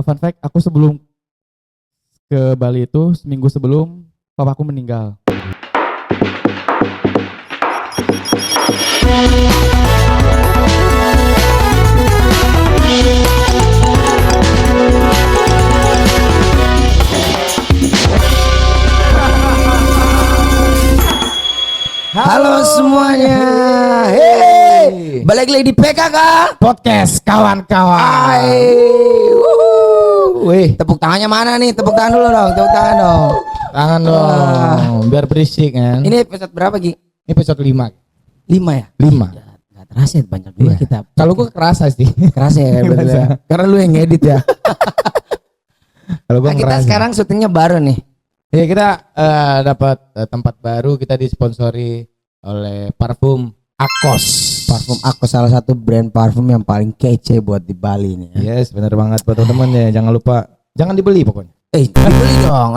Fun fact, aku sebelum ke Bali itu seminggu sebelum papaku meninggal. Halo semuanya, hey, balik lagi di PKK Podcast kawan-kawan. Wih, tepuk tangannya mana nih? Tepuk tangan dulu dong, tepuk tangan dong. Tangan dong, biar berisik kan. Ini episode berapa Gi? Ini episode 5. 5 ya? 5. Gak terasa ya, banyak juga Iya. kita. Kalau gua kerasa sih. Kerasa ya, bener ya. Karena lu yang ngedit ya. Kalau gua Nah, kita ngerasa. sekarang syutingnya baru nih. Ya kita dapat tempat baru, kita disponsori oleh parfum Akos. Parfum aku salah satu brand parfum yang paling kece buat di Bali nih ya. Yes, benar banget buat teman-teman ya. Jangan lupa, jangan dibeli pokoknya.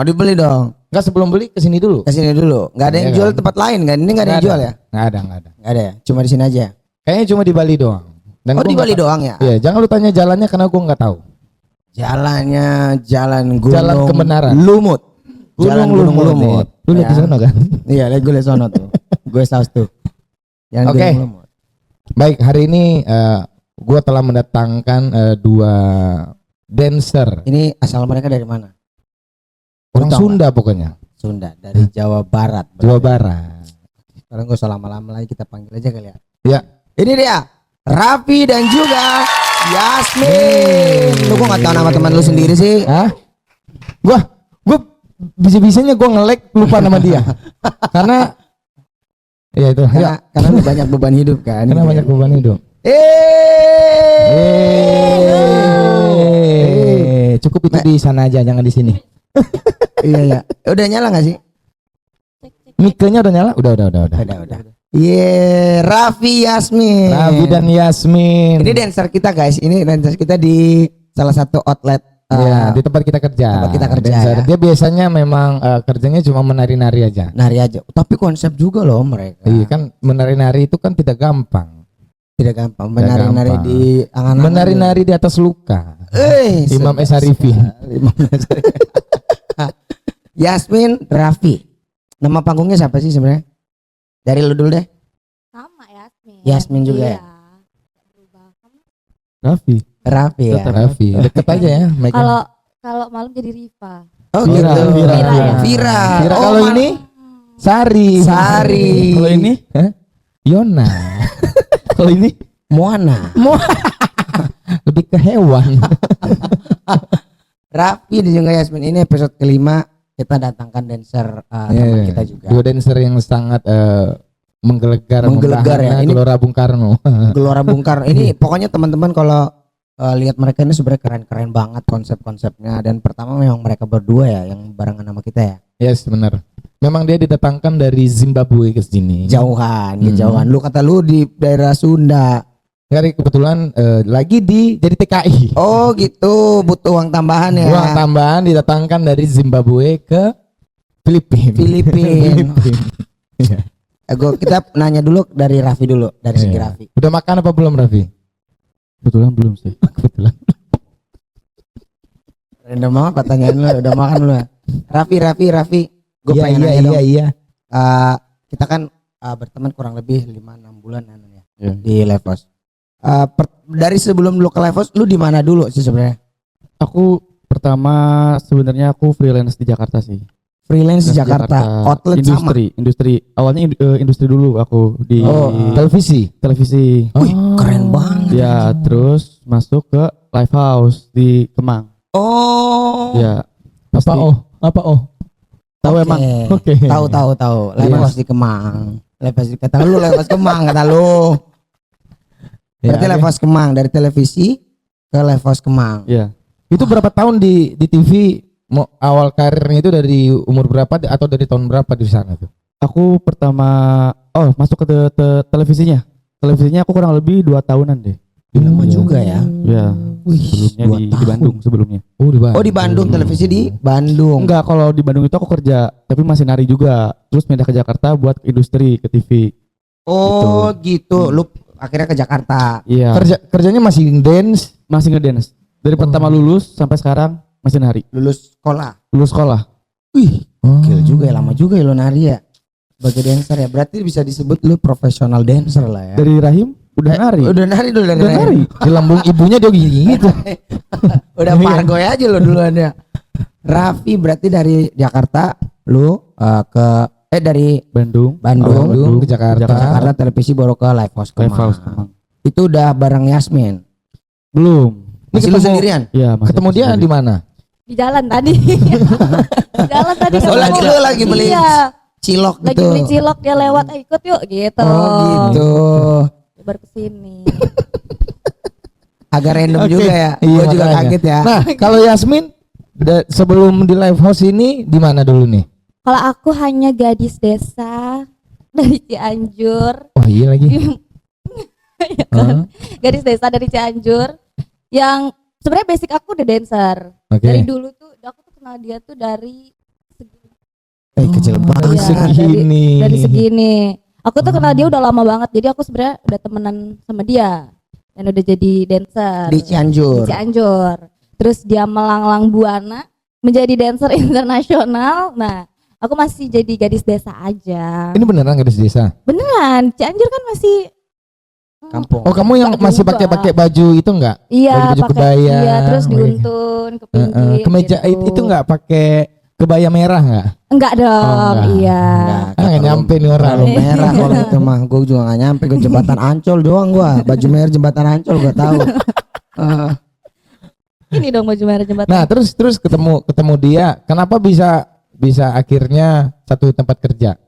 Dibeli dong. Enggak, sebelum beli kesini dulu. Kesini dulu. Gak ada yang Iya jual kan? tempat lain kan? Ini gak ada yang jual ya? Nggak ada. Gak ada ya? Cuma di sini aja. Kayaknya cuma di Bali doang. Dan Oh gua di nggak Bali tahu. doang ya? Iya, jangan lu tanya jalannya karena gua nggak tagu. Jalannya jalan gunung Jalan kebenaran. Lumut. Jalan Gunung Lumut. Lu lihat di Ya. sana kan? Iya, gue liat sono tuh. Gue saus tuh. Jalan Oke. Gunung Lumut. Baik, hari ini gua telah mendatangkan 2 dancer. Ini asal mereka dari mana? Orang tahu Sunda pokoknya. Sunda, dari Jawa Barat. Jawa Barat. Sekarang gue usah lama-lama lagi, kita panggil aja kali ya. Ya. Ini dia, Raffi dan juga Yasmin. Lu kok gak tau nama teman lu sendiri sih? Hah? Gua bisa-bisanya gua nge-lag lupa nama dia. Karena ya itu. Ya, Karena lu banyak beban hidup kan. karena banyak beban hidup. Cukup itu di sana aja, jangan di sini. Iya ya. Udah nyala gak sih? Mic-nya udah nyala? Udah. Udah. Iya, Raffi Yasmin. Raffi dan Yasmin. Ini dancer kita guys. Ini dancer kita di salah satu outlet. Ya, di tempat kita kerja. tempat kita kerja, Dancer. ya. Dia biasanya memang kerjanya cuma menari-nari aja. Nari aja. Tapi konsep juga loh mereka. Iya kan, menari-nari itu kan tidak gampang. Tidak gampang. Menari-nari gampang. di angan-angan. Menari-nari di atas luka. Imam sedap S. Arifin. sekali. Imam S. Arifin. Yasmin Raffi. Nama panggungnya siapa sih sebenarnya? Dari lu dulu deh. Sama Yasmin. Yasmin juga iya. ya? Berubah. Raffi. Raffi ya. Tetap. Raffi, deket aja ya. mic-nya. Kalau malam jadi Riva. Oh Vira, gitu. Vira, Vira. Vira. Vira, Oh, kalau ma- ini Sari. Sari. Kalau ini Hah? Yona. Kalau ini Moana. lebih ke hewan. Raffi dan juga Yasmin, ini episode kelima kita datangkan dancer teman kita juga. 2 dancer yang sangat menggelegar Ya. Ini- Gelora Bung Karno. Gelora Bung Karno. Ini pokoknya teman-teman kalau lihat mereka ini sebenarnya keren-keren banget konsep-konsepnya, dan pertama memang mereka berdua ya yang barengan sama kita ya. Yes, benar. Memang dia didatangkan dari Zimbabwe ke sini. Jauhan, Hmm. kejauhan. Lu kata lu di daerah Sunda. Dari kebetulan lagi jadi TKI. Oh gitu, butuh uang tambahan ya. Uang tambahan didatangkan dari Zimbabwe ke Filipina. Filipina. Iya. Kita nanya dulu dari Raffi dulu, dari segi Iya. Raffi. Udah makan apa belum, Raffi? kebetulan belum sih. Kebetulan. Udah mau pertanyaan lu, udah makan lu. Raffi. Gue Iya, pengen nanya dong. iya. Kita kan berteman kurang lebih 5-6 bulan ya Iya. di Levos. Dari sebelum lu ke Levos, lu di mana dulu sih sebenarnya? Aku pertama sebenarnya aku freelance di Jakarta sih. Freelance di Jakarta, outlet sama. industri. Awalnya industri dulu aku di Oh, Televisi. televisi. Wih, keren banget. Ya, terus masuk ke live house di Kemang. Oh. Ya. Apa pasti- Apa Tahu Oke. emang. Oke. Tahu. Levos di Kemang. Levos di kata lu Levos Kemang kata lu. Berarti Ya, Levos Kemang dari televisi ke Levos Kemang. Ya. Itu berapa tahun di TV? Mau awal karirnya itu dari umur berapa atau dari tahun berapa di sana tuh? Aku pertama masuk ke televisinya. Televisinya aku kurang lebih 2 tahunan deh. Lama juga ya. Ya. Wih, Sebelumnya 2 di tahun. Bandung sebelumnya. Oh, di Bandung. Oh di Bandung, televisi di Bandung. Enggak, kalau di Bandung itu aku kerja, tapi masih nari juga. Terus pindah ke Jakarta buat ke industri, ke TV. Oh gitu. Lu akhirnya ke Jakarta. Iya. Kerjanya masih dance. Masih ngedance. Dari pertama lulus sampai sekarang masih nari. Lulus sekolah. Lulus sekolah. Wih, Oh. gokil juga ya, lama juga ya lo nari ya. Sebagai dancer ya. Berarti bisa disebut lu profesional dancer lah ya. Dari rahim udah nari. Udah nari dulu dari Udah nari. Di lambung ibunya dia gitu. Udah pargoy aja lo duluan ya. Raffi berarti dari Jakarta lu dari Bandung. Bandung ke Jakarta. Jakarta televisi baru ke Live House Live House Kemang. Kemang. Itu udah bareng Yasmin. Belum. Masih lu sendirian? Iya, masih Ketemu dia sendiri. di mana? Di jalan tadi. Di jalan tadi Oh, ketemu. lagi lu lagi beli Iya, cilok lagi gitu. beli cilok dia lewat, ikut yuk gitu. Oh gitu. Baru kesini. Agak random Oke. juga ya. Iya, Gue juga makanya. kaget ya. Nah, kalau Yasmin sebelum di live house ini di mana dulu nih? Kalau aku hanya gadis desa dari Cianjur. Oh iya lagi. Ya kan? Gadis desa dari Cianjur yang sebenarnya basic aku udah dancer. Oke. Dari dulu tuh aku tuh kenal dia tuh dari segini. Kecil Dari banget. Iya, segini. Dari segini. Aku tuh kenal dia udah lama banget. Jadi aku sebenarnya udah temenan sama dia dan udah jadi dancer Di Cianjur. di Cianjur. Terus dia melanglang buana menjadi dancer internasional. Nah, aku masih jadi gadis desa aja. Ini beneran gadis desa? Beneran, Cianjur kan masih Kampung. Oh, kamu yang Enggak masih juga. pakai baju itu enggak? Iya, Baju pakai kebaya. iya, terus Oh, iya. diuntun ke pinggir. Kemeja gitu. itu enggak pakai kebaya merah enggak? Enggak dong, enggak. iya. Nggak nyampe nih orang. Kalau merah kalau itu mah gue juga gak nyampe ke jembatan Ancol doang gua. Baju merah jembatan Ancol gua tahu. Ini dong baju merah jembatan. Nah, terus ketemu dia. Kenapa bisa akhirnya satu tempat kerja?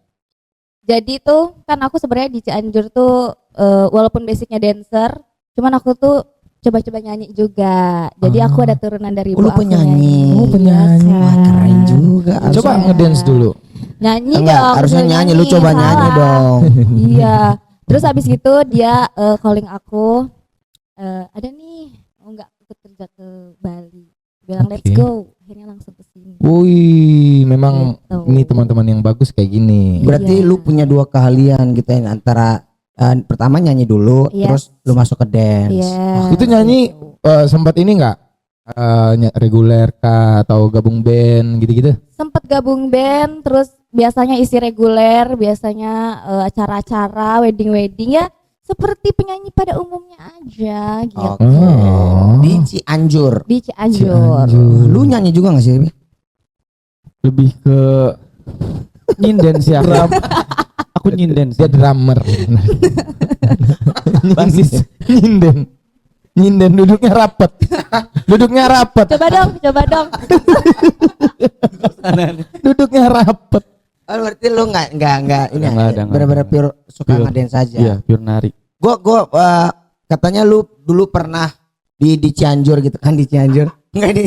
Jadi tuh kan aku sebenarnya di Cianjur tuh walaupun basicnya dancer, cuman aku tuh coba-coba nyanyi juga. Jadi aku ada turunan dari ibu Lu aku penyanyi. Oh, penyanyi. Biasa. Wah, keren juga. Coba Iya. ngedance dulu. Nyanyi Enggak, dong. harusnya disuruh nyanyi. Lu coba nyanyi salah. dong. Iya. Terus habis gitu dia calling aku, ada nih, mau nggak ikut kerja ke Bali? Bilang let's Oke. go. Akhirnya langsung ke sini. Wih, memang Gitu. ini teman-teman yang bagus kayak gini. Berarti Iya. lu punya dua keahlian gitu ya, antara pertama nyanyi dulu, Yes. terus lu masuk ke dance. Iya. Itu nyanyi sempat ini enggak? Reguler kah atau gabung band gitu-gitu? Sempet gabung band, terus biasanya isi reguler, biasanya acara-acara, wedding-wedding ya seperti penyanyi pada umumnya aja gitu. Oke. Oh. Di Cianjur. Di Cianjur. Lu nyanyi juga gak sih? Bi? Lebih ke nyinden sih aku. Aku nyinden sih. Dia drummer. Basis. Nyinden duduknya rapet. Duduknya rapet. Coba dong, coba dong. Duduknya rapet. Oh, berarti lu nggak ini Nggak ada, nggak benar-benar ada. pure suka Pure. ngedance aja. Iya, pure nari. Gua katanya lu dulu pernah di Cianjur gitu kan, di Cianjur. Enggak di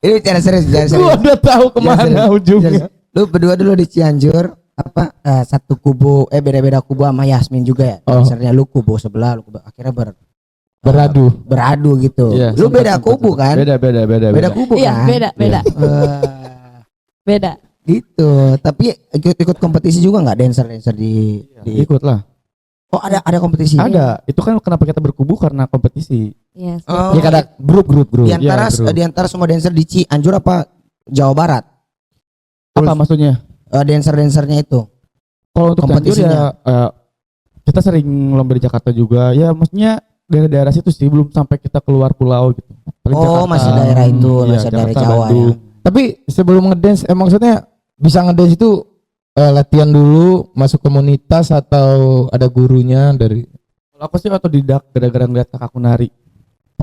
Ini bicara serius, bicara serius. Gua udah tahu kemana Biasa. ujungnya. Lu berdua dulu di Cianjur apa satu kubu beda-beda kubu sama Yasmin juga ya. Oh. Misalnya lu kubu sebelah, lu kubu akhirnya beradu gitu. Iya, Lu sempat, beda sempat, kubu sempat. kan? Beda. kubu Iya, kan? beda. Eh, Beda. gitu. Tapi ikut kompetisi juga nggak dancer di Ikut lah. Oh, ada kompetisi. Ada. Itu kan kenapa kita berkubu karena kompetisi. Yes. Oh. Ya ada grup. Di antara Iya, bro. di antara semua dancer di Cianjur apa Jawa Barat? Apa maksudnya? Dancer-dancernya itu. Kalau untuk Cianjur Kompetisinya. ya kita sering lomba di Jakarta juga. Ya maksudnya daerah-daerah situ sih, belum sampai kita keluar pulau gitu. Paling Oh, Jakarta. masih daerah itu, Iya, masih daerah Jakarta, Jawa Bandung. ya. Tapi sebelum ngedance maksudnya bisa ngedance itu latihan dulu masuk komunitas atau ada gurunya dari Kalau aku sih otodidak gara-gara ngeliat kakakku nari.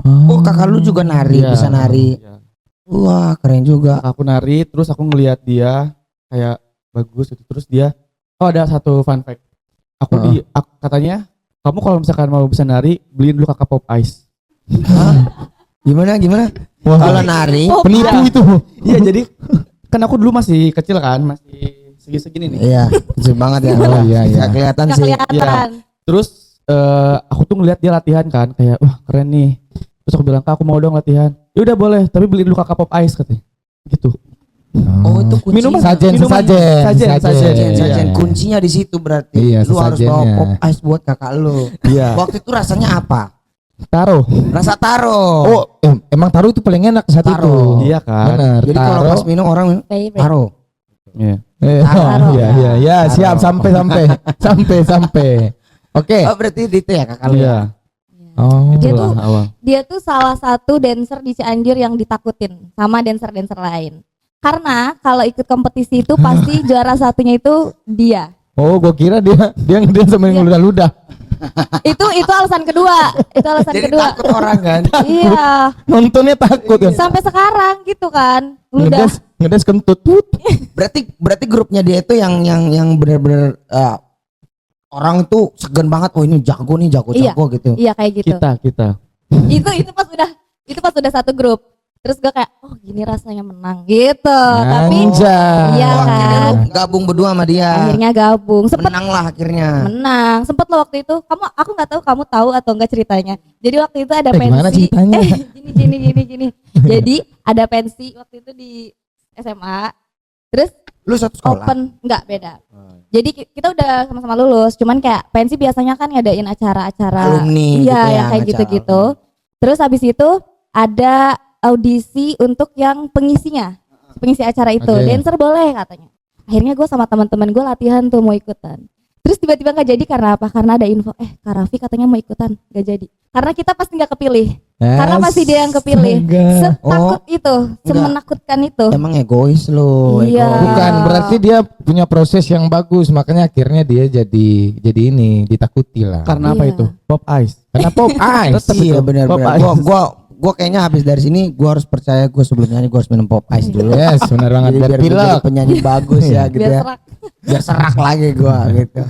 Oh, kakak lu juga nari, Iya, bisa nari. iya. Wah, keren juga. Kakakku nari, terus aku ngeliat dia kayak bagus gitu. Terus dia, ada satu fun fact. Katanya, kamu kalau misalkan mau bisa nari, beliin dulu kakak pop ice. Hah? Gimana? Wah, Kalau nari, Oh, penipu itu. Iya, jadi kan aku dulu masih kecil kan, masih segini-segini nih. iya, kecil banget ya. Oh, iya, iya. Nggak kelihatan Nggak sih. kelihatan. Terus aku tuh ngeliat dia latihan kan, kayak wah keren nih. Terus aku bilang, Kak, aku mau dong latihan. Ya udah boleh, tapi beliin dulu kakak pop ice katanya. Gitu. Oh, itu kunci. Minuman, Sajen. Sajen. Iya. Kuncinya di situ berarti. Iya, Lu harus bawa sesajennya. pop ice buat kakak lu. Iya. Waktu itu rasanya apa? Taro. Rasa taro. Oh, emang taro itu paling enak saat Taro. itu. Iya kan? Benar. Jadi kalau pas minum orang minum Favorite. taro. Iya. Taro. Iya, Taro. siap sampai. Oke. Oh berarti itu ya kakak lu. Iya. Oh. Dia Itulah tuh- awal. Dia tuh salah satu dancer di Cianjur yang ditakutin sama dancer-dancer lain. Karena kalau ikut kompetisi itu pasti juara satunya itu dia. Oh, gua kira dia ngedance sama yang Iya. ludah-ludah. Itu alasan kedua. Itu alasan Jadi kedua. takut orang kan. Iya. Nontonnya takut kan. Sampai sekarang gitu kan. Udah. Ngedance kentut. Tut. Berarti grupnya dia itu yang benar-benar orang itu segan banget. Oh ini jago nih, jago Iya. gitu. Iya kayak gitu. Kita. Itu pas udah satu grup. Terus gue kayak oh gini rasanya menang gitu. Tapi Anjay. iya Oh, akhirnya kan. lu gabung berdua sama dia. Akhirnya gabung. Menang lah akhirnya. Menang. Sempet lo waktu itu. Aku nggak tahu kamu tahu atau enggak ceritanya. Jadi waktu itu ada Gimana pensi. ceritanya? Gini. Jadi ada pensi waktu itu di SMA. Terus Lu satu sekolah. open nggak beda. Jadi kita udah sama-sama lulus. Cuman kayak pensi biasanya kan ngadain acara-acara. Alumni Iya gitu ya, yang kayak acara gitu-gitu. Terus habis itu ada audisi untuk yang pengisinya. Pengisi acara itu. Oke. Dancer boleh katanya. Akhirnya gue sama teman-teman gue latihan tuh mau ikutan. Terus tiba-tiba nggak jadi karena apa? Karena ada info, Kak Raffi katanya mau ikutan, nggak jadi. Karena kita pasti nggak kepilih. Karena masih dia yang kepilih. Setakut itu, semenakutkan itu. Emang egois lu. Iya. egois. Bukan, berarti dia punya proses yang bagus, makanya akhirnya dia jadi ini ditakuti lah. Karena apa Iya. itu? Pop Ice. Karena pop ice. Tetep Iya itu. benar-benar. Pop Ice. Gua kayaknya habis dari sini gua harus percaya gua sebelum nyanyi gua harus minum pop ice dulu. Yes, benar banget. Jadi Biar biar gua pilek. jadi penyanyi bagus ya gitu Biar ya. serak. Biar serak lagi gua gitu.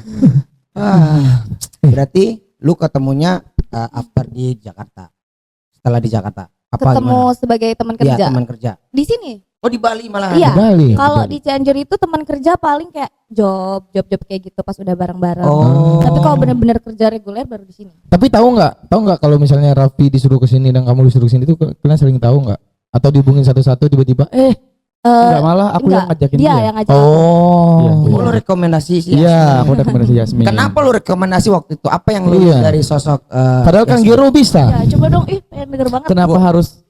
Berarti lu ketemunya after di Jakarta. Setelah di Jakarta. Apa Ketemu gimana? sebagai teman Iya, kerja. teman kerja. Di sini. Oh di Bali malah. Iya. Bali. Kalau di Cianjur itu teman kerja paling kayak job kayak gitu pas udah bareng-bareng. Oh. Tapi kalau bener-bener kerja reguler baru di sini. Tapi tahu nggak kalau misalnya Raffi disuruh ke sini dan kamu disuruh ke sini tuh kalian sering tahu nggak? Atau dihubungin satu-satu tiba-tiba Enggak, malah aku enggak, yang ngajakin dia dia. yang ngajak. Iya. Oh, lu rekomendasi sih. Iya, aku udah rekomendasi Yasmin. Kenapa lu rekomendasi waktu itu? Apa yang lu Iya. lihat dari sosok padahal kan Gero bisa. Ya, coba dong, pengen denger banget. Kenapa harus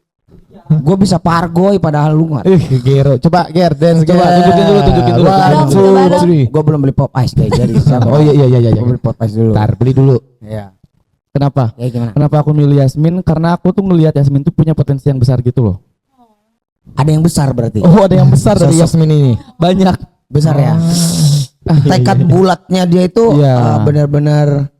Gue bisa pargoy padahal lu nggak. Gero. Coba Ger dance. Coba, Ger. tunjukin dulu. One, Coba two, dong. three. Gue belum beli pop ice guys. Jadi Oh iya. Gue beli pop ice dulu. Ntar beli dulu. Iya. kenapa? Ya gimana? Kenapa aku milih Yasmin? Karena aku tuh ngelihat Yasmin tuh punya potensi yang besar gitu loh. Ada yang besar berarti. Oh ada yang besar dari Sosok. Yasmin ini. Banyak. Besar ya. Tekad bulatnya dia itu Iya. benar-benar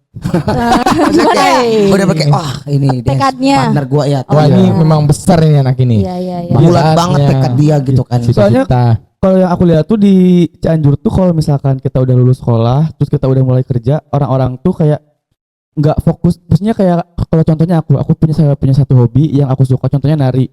Gimana ya? benar-benar kayak wah ini dia Tekadnya. partner gua ya. Wah iya. ini memang besar ini anak ini. Iya. Bulat Saatnya. banget tekad dia gitu kan. Soalnya- Cita-cita. Kalau yang aku lihat tuh di Cianjur tuh kalau misalkan kita udah lulus sekolah, terus kita udah mulai kerja, orang-orang tuh kayak nggak fokus. Maksudnya kayak kalau contohnya aku punya satu hobi yang aku suka, contohnya nari.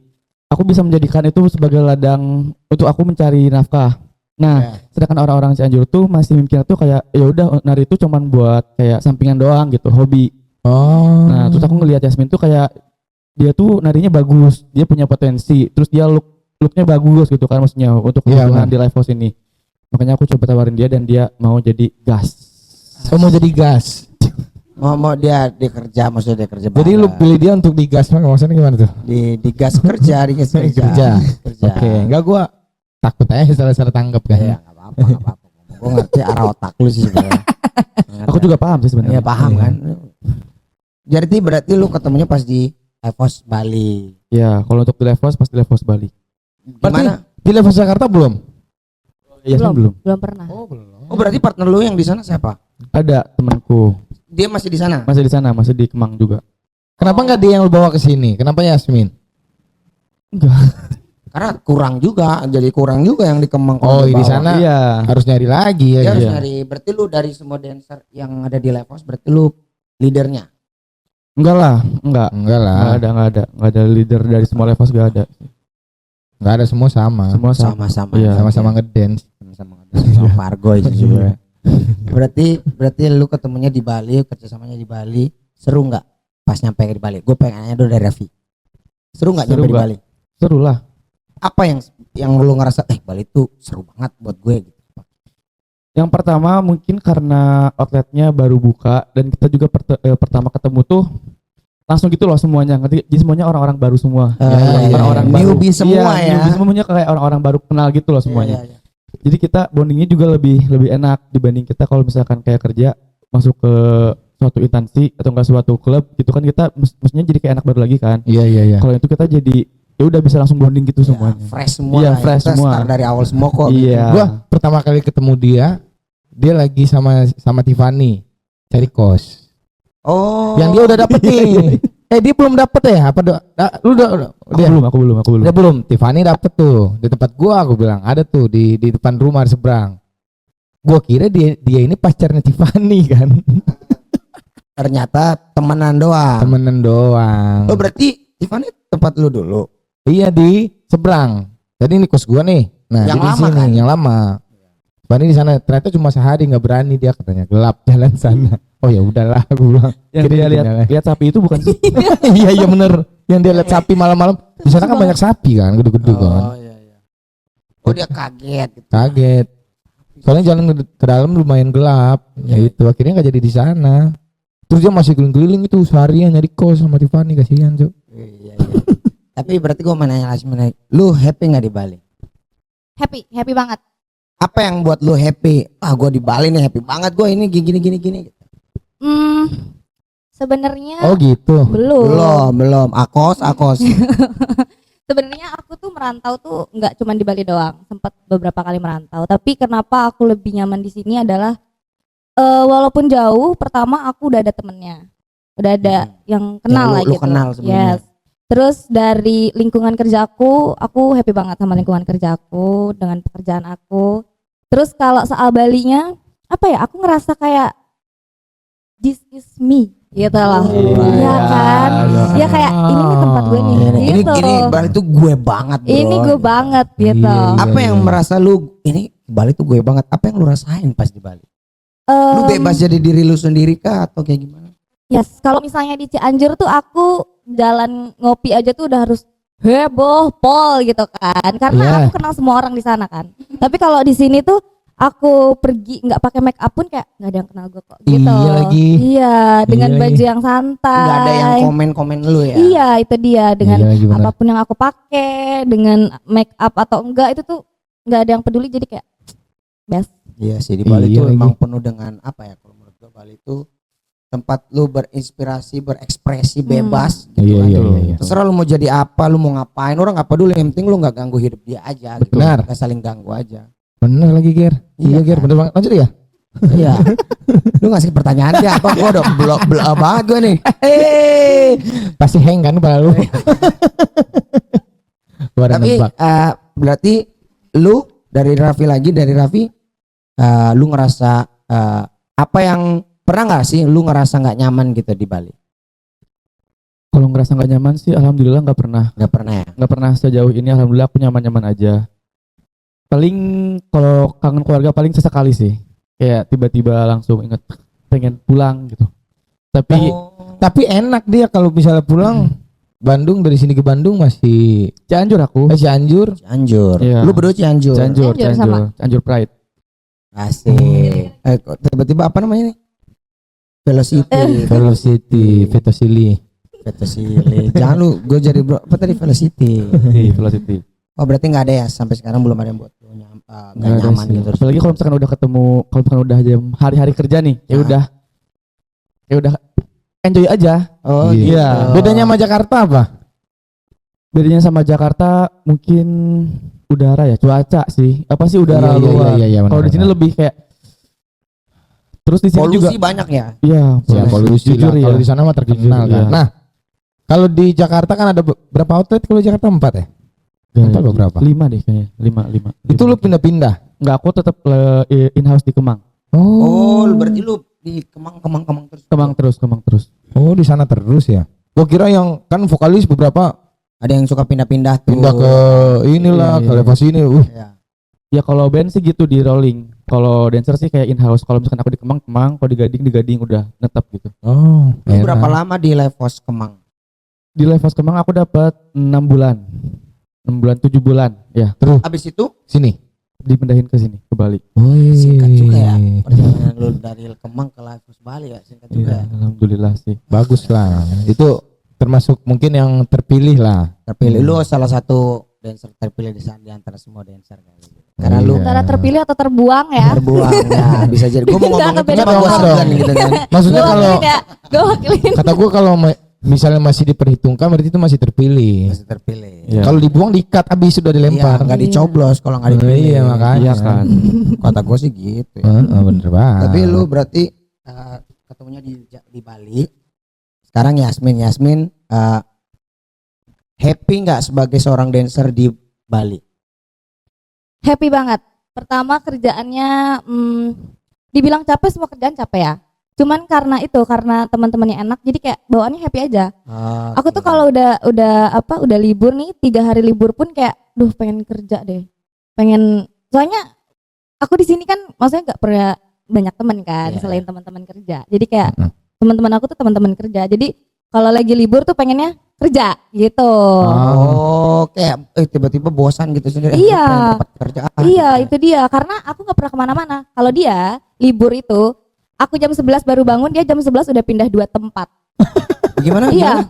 Aku bisa menjadikan itu sebagai ladang untuk aku mencari nafkah. Nah, sedangkan orang-orang Cianjur tuh masih mikir tuh kayak ya udah nari itu cuman buat kayak sampingan doang gitu, hobi. Oh. Nah, terus aku ngelihat Yasmin tuh kayak dia tuh narinya bagus, dia punya potensi, terus dia looknya bagus gitu kan maksudnya untuk Iya, kebutuhan benar. di live house ini. Makanya aku coba tawarin dia dan dia mau jadi gas. Oh mau jadi gas. Mau dia kerja maksudnya dia kerja. Jadi lu bareng. pilih dia untuk digas, maksudnya gimana tuh? di gas kerja, di gas kerja. Kerja. Kerja. Oke, enggak gua takut aja salah tanggap kan. Ya enggak apa-apa. Gua ngerti arah otak lu sih sebenarnya. Aku juga paham sih sebenarnya. Iya paham Iya. kan. Jadi berarti lu ketemunya pas di Evos Bali. Ya, kalau untuk di live house pas di live house Bali. Gimana? Di level Jakarta belum? Yasmin belum. Belum pernah. Oh berarti partner lu yang di sana siapa? Ada temanku Dia masih di sana. masih di sana, masih di Kemang juga. Kenapa enggak dia yang lu bawa ke sini? Kenapa Yasmin? Karena kurang juga, jadi kurang juga yang di Kemang. Oh, kalau di dibawa. sana Iya. harus nyari lagi ya. Dia harus Iya. nyari. Berarti lu dari semua dancer yang ada di Levos, berarti lu leadernya. Enggak lah, enggak. Enggak lah. Enggak ada leader dari semua live house, enggak ada. Enggak ada, semua sama. Semua sama. Sama-sama. Iya. Sama-sama ngedance. Sama Pargo itu juga. Berarti lu ketemunya di Bali, kerjasamanya di Bali. Seru nggak pas nyampe di Bali? Gue pengen nanya dulu dari Raffi. Seru nggak Seru nyampe di nggak? Bali? Seru lah. Apa yang lu ngerasa Bali tuh seru banget buat gue gitu. Yang pertama mungkin karena outletnya baru buka dan kita juga pertama ketemu tuh langsung gitu loh semuanya. Ngerti? Jadi semuanya orang-orang baru semua. iya. Orang-orang baru. Newbie semua Iya, ya. newbie semuanya kayak orang-orang baru kenal gitu loh semuanya. Iya, iya. Jadi kita bondingnya juga lebih enak dibanding kita kalau misalkan kayak kerja masuk ke suatu instansi atau enggak suatu klub gitu kan, kita mestinya jadi kayak anak baru lagi kan. Iya. Kalau itu kita jadi ya udah bisa langsung bonding gitu Ya, semuanya. fresh semua. Iya, lah. fresh Kita semua. start dari awal semua kok. Iya. Gua pertama kali ketemu dia lagi sama Tiffany cari kos. Oh. Yang dia udah dapet nih. Dia belum dapet ya? Apa lu udah dia? Aku belum. Dia belum. Tiffany dapet tuh di tempat gua, aku bilang ada tuh di depan rumah di seberang. Gua kira dia ini pacarnya Tiffany kan. Ternyata temenan doang. Temenan doang. Oh berarti Tiffany tempat lu dulu. Iya di seberang. Jadi ini kos gua nih. Nah, Yang dia di lama sini, kan? yang lama. Tiffany di sana. Ternyata cuma sehari, nggak berani dia, katanya gelap jalan sana. Oh ya udahlah, gua bilang. Yang Kira dia gini, lihat sapi itu bukan sih? Iya bener. Yang dia lihat sapi malam-malam. Di sana kan banyak sapi kan, gede-gede kan. Oh iya. Oh dia kaget gitu. Kaget. Soalnya jalan ke dalam lumayan gelap. Ya itu akhirnya nggak jadi di sana. Terus dia masih keliling-keliling itu seharian nyari kos sama Tiffany, kasihan Cuk. Iya. Tapi berarti gua mau nanya lagi, lu happy nggak di Bali? Happy banget. Apa yang buat lu happy? Gua di Bali nih happy banget, gua ini gini. Sebenarnya Oh gitu. Belum. Akos. Sebenarnya aku tuh merantau tuh nggak cuma di Bali doang, sempat beberapa kali merantau. Tapi kenapa aku lebih nyaman di sini adalah walaupun jauh, pertama aku udah ada temennya, udah ada yang kenal lah lu gitu. kenal sebelumnya. Yes. Terus dari lingkungan kerjaku, aku happy banget sama lingkungan kerjaku dengan pekerjaan aku. Terus kalau soal Balinya, apa ya? Aku ngerasa kayak this is me, gitu loh. Iya kan? Ya kayak ini nih tempat gue nih. Ini Gitu. Bali tuh gue banget, bro. Ini gue banget gitu. Iya. Apa yang merasa lu ini Bali tuh gue banget? Apa yang lu rasain pas di Bali? Lu bebas jadi diri lu sendiri kah atau kayak gimana? Yes, kalau misalnya di Cianjur tuh aku jalan ngopi aja tuh udah harus heboh pol gitu kan, karena aku kenal semua orang di sana kan. Tapi kalau di sini tuh aku pergi nggak pakai make up pun kayak nggak ada yang kenal gue kok gitu. Iya lagi. Iya, dengan Iya baju lagi. yang santai. Nggak ada yang komen lu ya? Iya, itu dia, dengan Iya lagi, bener. apapun yang aku pakai, dengan make up atau enggak itu tuh nggak ada yang peduli, jadi kayak best. Iya sih, di Bali Iya tuh lagi. memang penuh dengan apa ya, kalau menurut gue Bali itu tempat lu berinspirasi, berekspresi bebas gitu Iya, kan. iya. Terserah lu mau jadi apa, lu mau ngapain, orang nggak peduli, yang penting lu nggak ganggu hidup dia aja gitu. Benar. Nggak saling ganggu aja. Bener lagi Ger. Iya Iya, Ger, kan? bener banget. Lanjut ya. Iya. Lu ngasih pertanyaan dia apa, gua udah blok banget gue nih. Pasti hang kan kepala lu. Gua ada Tapi nebak. berarti lu dari Raffi lu ngerasa apa yang pernah nggak sih lu ngerasa nggak nyaman gitu di Bali? Kalau ngerasa nggak nyaman sih, alhamdulillah nggak pernah. Nggak pernah ya? Nggak pernah sejauh ini, alhamdulillah aku nyaman-nyaman aja. Paling kalau kangen keluarga paling sesekali sih, kayak tiba-tiba langsung inget pengen pulang gitu. Tapi Tapi enak dia kalau misalnya pulang Bandung, dari sini ke Bandung masih Cianjur aku. Cianjur. Cianjur. Iya. Lu berdua Cianjur. Cianjur, Cianjur sama. Cianjur Pride. Asik. Kok tiba-tiba apa namanya nih? Velocity. Velocity, Vetosili. Velocity. Jangan lu, gue jadi bro. Apa tadi Velocity? Di Velocity. Oh berarti nggak ada ya, sampai sekarang belum ada yang buat lu nggak Nggak ada nyaman sih. gitu. Apalagi kalau misalkan udah ketemu, kalau misalkan udah jam hari-hari kerja nih, ya udah enjoy aja. Oh Iya. iya. Bedanya sama Jakarta apa? Bedanya sama Jakarta mungkin udara ya, cuaca sih. Apa sih udara luar? Iya, Kalau di sini lebih kayak, terus di sini juga Polusi banyak ya. iya, ya, polusi jujur lah. ya. Kalau di sana mah terkenal Jujur, kan. iya. Nah, kalau di Jakarta kan ada berapa outlet? Kalau di Jakarta 4 ya? Empat atau berapa? 5 deh kayaknya. 5. Itu lu pindah-pindah. Enggak, aku tetap in-house di Kemang. Oh, berarti lu di Kemang terus. Kemang terus. Oh, di sana terus ya. Gua kira yang kan vokalis beberapa Ada yang suka pindah-pindah tuh. pindah ke inilah, Iya, ke iya. level sini. Iya. Ya kalau band sih gitu di rolling. Kalau dancer sih kayak in-house. Kalau misalkan aku di Kemang, kalau di Gading udah netap gitu. Oh, Lu berapa lama di Live House Kemang? Di Live House Kemang aku dapat 6 bulan. 6 bulan, 7 bulan. Ya, Abis itu Sini. dipindahin ke sini, ke Bali. Oh, singkat juga ya perjalanan lu dari Kemang ke Live House Bali ya, singkat juga. Iya, alhamdulillah sih. Bagus lah. Itu termasuk mungkin yang terpilih lah. Terpilih lu salah satu dancer terpilih di antara semua dancer kali gitu. Karena lu Iya. Antara terpilih atau terbuang ya. terbuang ya bisa jadi. Gue mau ngomong Nggak, itu beda cuma gue banget segan dong. gitu kan. Maksudnya Gua kalau wakilin ya. Gue wakilin. kata gue kalau misalnya masih diperhitungkan berarti itu masih terpilih. Masih terpilih. Iya. Kalau dibuang diikat habis sudah Iya, dilempar. nggak dicoblos kalau nggak Oh, dipilih. iya makanya. Iya kan. Kata gue sih gitu ya. Bener banget. Tapi lu berarti ketemunya di Bali. Sekarang Yasmin happy nggak sebagai seorang dancer di Bali? Happy banget. Pertama kerjaannya dibilang capek, semua kerjaan capek ya. Cuman karena teman-temannya enak jadi kayak bawaannya happy aja. Aku tuh kalau udah libur nih 3 hari libur pun kayak duh pengen kerja deh. Soalnya aku di sini kan maksudnya nggak pernah banyak teman kan Iya, selain teman-teman kerja. Jadi kayak teman-teman aku tuh teman-teman kerja. Jadi kalau lagi libur tuh pengennya kerja gitu. kayak tiba-tiba bosan gitu sendiri. Iya. Pengen tempat kerjaan. Iya itu dia karena aku nggak pernah kemana-mana. Kalau dia libur itu aku jam 11 baru bangun, dia jam 11 udah pindah 2 tempat. Gimana? Iya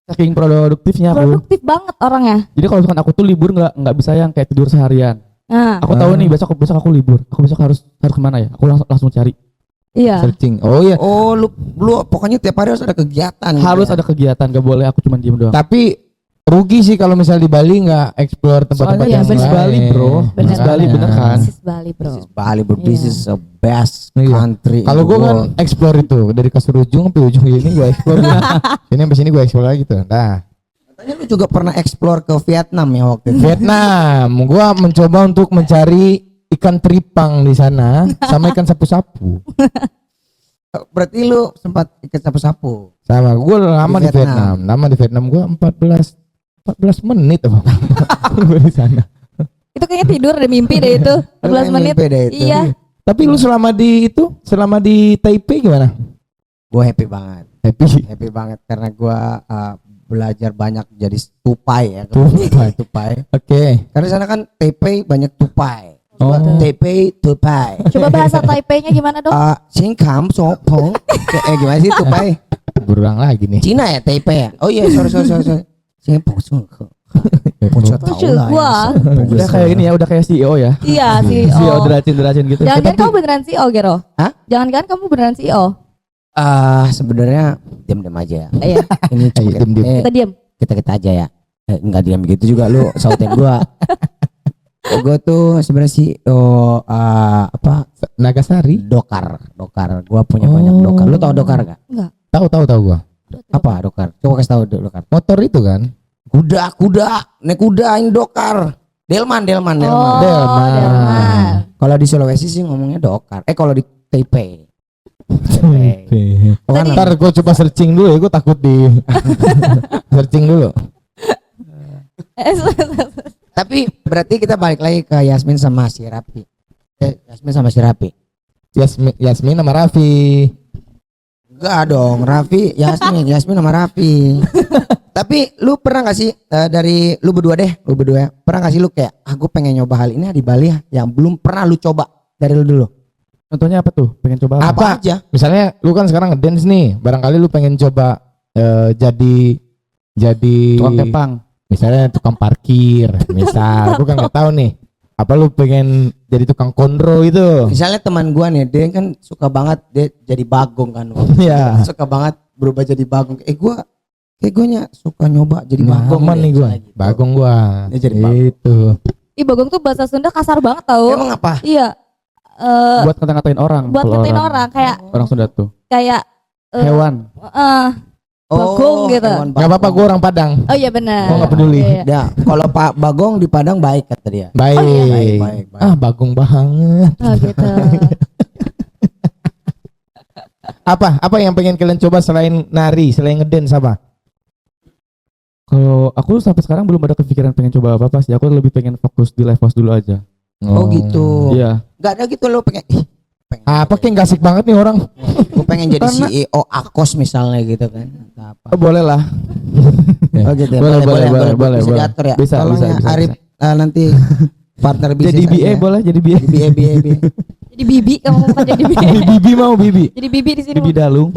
Saking produktifnya aku. produktif banget orangnya. Jadi kalau misalkan aku tuh libur nggak bisa yang kayak tidur seharian. Nah Aku tahu nih besok aku libur. Aku besok harus kemana ya? Aku langsung cari. iya. searching. Oh iya. Oh lu pokoknya tiap hari harus ada kegiatan. Harus gitu ya? ada kegiatan. Gak boleh aku cuma diem doang. Tapi rugi sih kalau misal di Bali nggak explore tempat-tempat Soalnya yang bisnis lain. Bali, bro. Bisnis Bali, bener kan? Bisnis Bali bro. This is Bali bro. This Iya. is the best Iya. country. Kalau in gue the kan world. explore itu dari kasur ujung sampai ujung ini gue explore. Ini sampai sini gue explore lagi tuh. Nah, Katanya lu juga pernah explore ke Vietnam ya waktu itu. Vietnam, gue mencoba untuk mencari ikan teripang di sana sama ikan sapu-sapu. Berarti lu sempat ikut sapu-sapu. Sama gue lama Di di Vietnam. Lama di Vietnam gue 14 menit apa? Gue di sana. Itu kayaknya tidur ada mimpi deh itu 14 menit. Mimpi deh itu. Iya. Tapi lu selama di Taipei gimana? Gue happy banget. Happy. Happy banget karena gue belajar banyak jadi tupai ya. Tupai. Oke. Karena di sana kan Taipei banyak tupai. Oh. Taipei tupai. Coba bahasa Taipei-nya gimana dong? Singkam sopong. Gimana sih tupai? Berulang lagi nih. Cina ya Taipei ya? Oh iya sorry. Singapura sungke. Udah kayak ini ya, udah kayak CEO ya. Iya sih. CEO derajin gitu. Jangan-jangan kamu beneran CEO Gero? Hah? Jangan-jangan kamu beneran CEO? Sebenarnya diam-diam aja ya. Iya. Ini cuma Ayo, diam-diam. Kita diam. kita aja ya. Enggak diam begitu juga lu sautin gua. Gua tuh sebenarnya sih apa Nagasari. dokar. Gua punya banyak dokar. Lu tahu dokar gak? Enggak. Tahu gue. Apa dokar? Coba kasih tahu dokar. Motor itu kan? Kuda, naik kuda ini dokar. Delman. Oh, Delman. Kalau di Sulawesi sih ngomongnya dokar. Kalau di Taipei. Oh, Tadi- ntar gue coba searching dulu ya, gue takut di searching dulu. Tapi berarti kita balik lagi ke Yasmin sama si Rapi. Yasmin sama si Rapi. Yasmin sama Raffi. Enggak dong, Raffi, Yasmin sama Raffi. Tapi lu pernah gak sih dari lu berdua pernah gak sih lu kayak aku pengen nyoba hal ini di Bali ya yang belum pernah lu coba dari lu dulu? Contohnya apa tuh? Pengen coba apa? Apa? aja? Misalnya lu kan sekarang ngedance nih, barangkali lu pengen coba jadi Tukang kepang. misalnya tukang parkir, misal. Gue kan nggak tahu nih. Apa lu pengen jadi tukang kondro itu? Misalnya teman gua nih, dia kan suka banget dia jadi bagong kan. Iya. Suka banget berubah jadi bagong. Gue suka nyoba jadi bagong Aman deh, nih gue, misalnya gitu. bagong gua. Dia jadi bagong. Itu. Ih bagong tuh bahasa Sunda kasar banget tau. Emang apa? Iya. Buat ngata-ngatain orang. Buat kalau ngatain orang kayak Orang Sunda tuh. Oh, Hewan. Bagong gitu. hewan Gak apa-apa, gue orang Padang. Oh iya benar. Gua nggak peduli. Iya. Ya, kalau Pak Bagong di Padang baik kata dia. Baik. Baik. Ah, bagong banget. Oh gitu. Apa yang pengen kalian coba selain nari, selain ngedance apa? Kalau aku sampai sekarang belum ada kepikiran pengen coba apa-apa sih. Aku lebih pengen fokus di live house dulu aja. Oh gitu. Iya. Gak ada gitu lo pengen. Apa kayak gak asik banget nih orang? Gue pengen jadi Karena- CEO Akos misalnya gitu kan. Apa? Oh, boleh lah. Oh gitu ya. Boleh. Bisa diatur ya. Bisa, Tolong bisa, ya, bisa, Arif nanti partner bisnis. Jadi BA aja. boleh, jadi BA. BA. Jadi bibi kamu bukan jadi bibi. Bibi mau Bibi. Jadi bibi di sini. Bibi Dalung.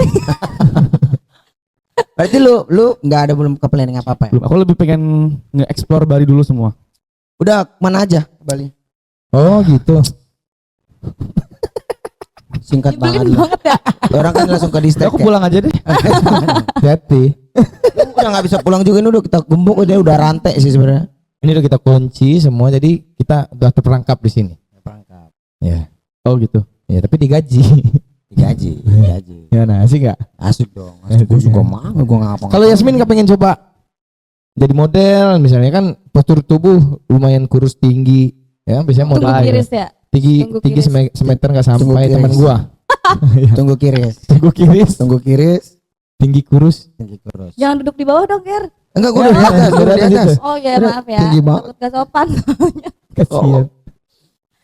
Berarti lu nggak ada belum ke planning apa-apa ya? Belum. Aku lebih pengen nge-explore Bali dulu semua. Udah mana aja ke Bali? Oh gitu. Singkat banget Nyebelin lu. banget ya. Orang kan langsung ke Ya, distrik aku ya. pulang aja deh. Hati. Udah nggak bisa pulang juga ini udah kita gembok udah rantai sih sebenarnya. Ini udah kita kunci semua, jadi kita udah terperangkap di sini. Perangkap. Ya. Oh gitu. Ya tapi digaji. Digaji. Ya nah sih nggak. Asik dong. Asik gue juga mau gue ngapa. Kalau Yasmin nggak pengen coba jadi model, misalnya kan postur tubuh lumayan kurus tinggi, ya biasanya model Tunggu kiris ya. tinggi Tunggu tinggi kiris. semeter nggak Tunggu sampai kiris. teman gua. Tunggu kiris. Tunggu kiris, Tunggu kiris. tinggi kurus. Tinggi kurus. Jangan duduk di bawah dong, Ger. Enggak gue udah di atas. Gue udah di atas. Oh ya, Udah, maaf ya. tinggi banget. Takut gak sopan. Kasihan.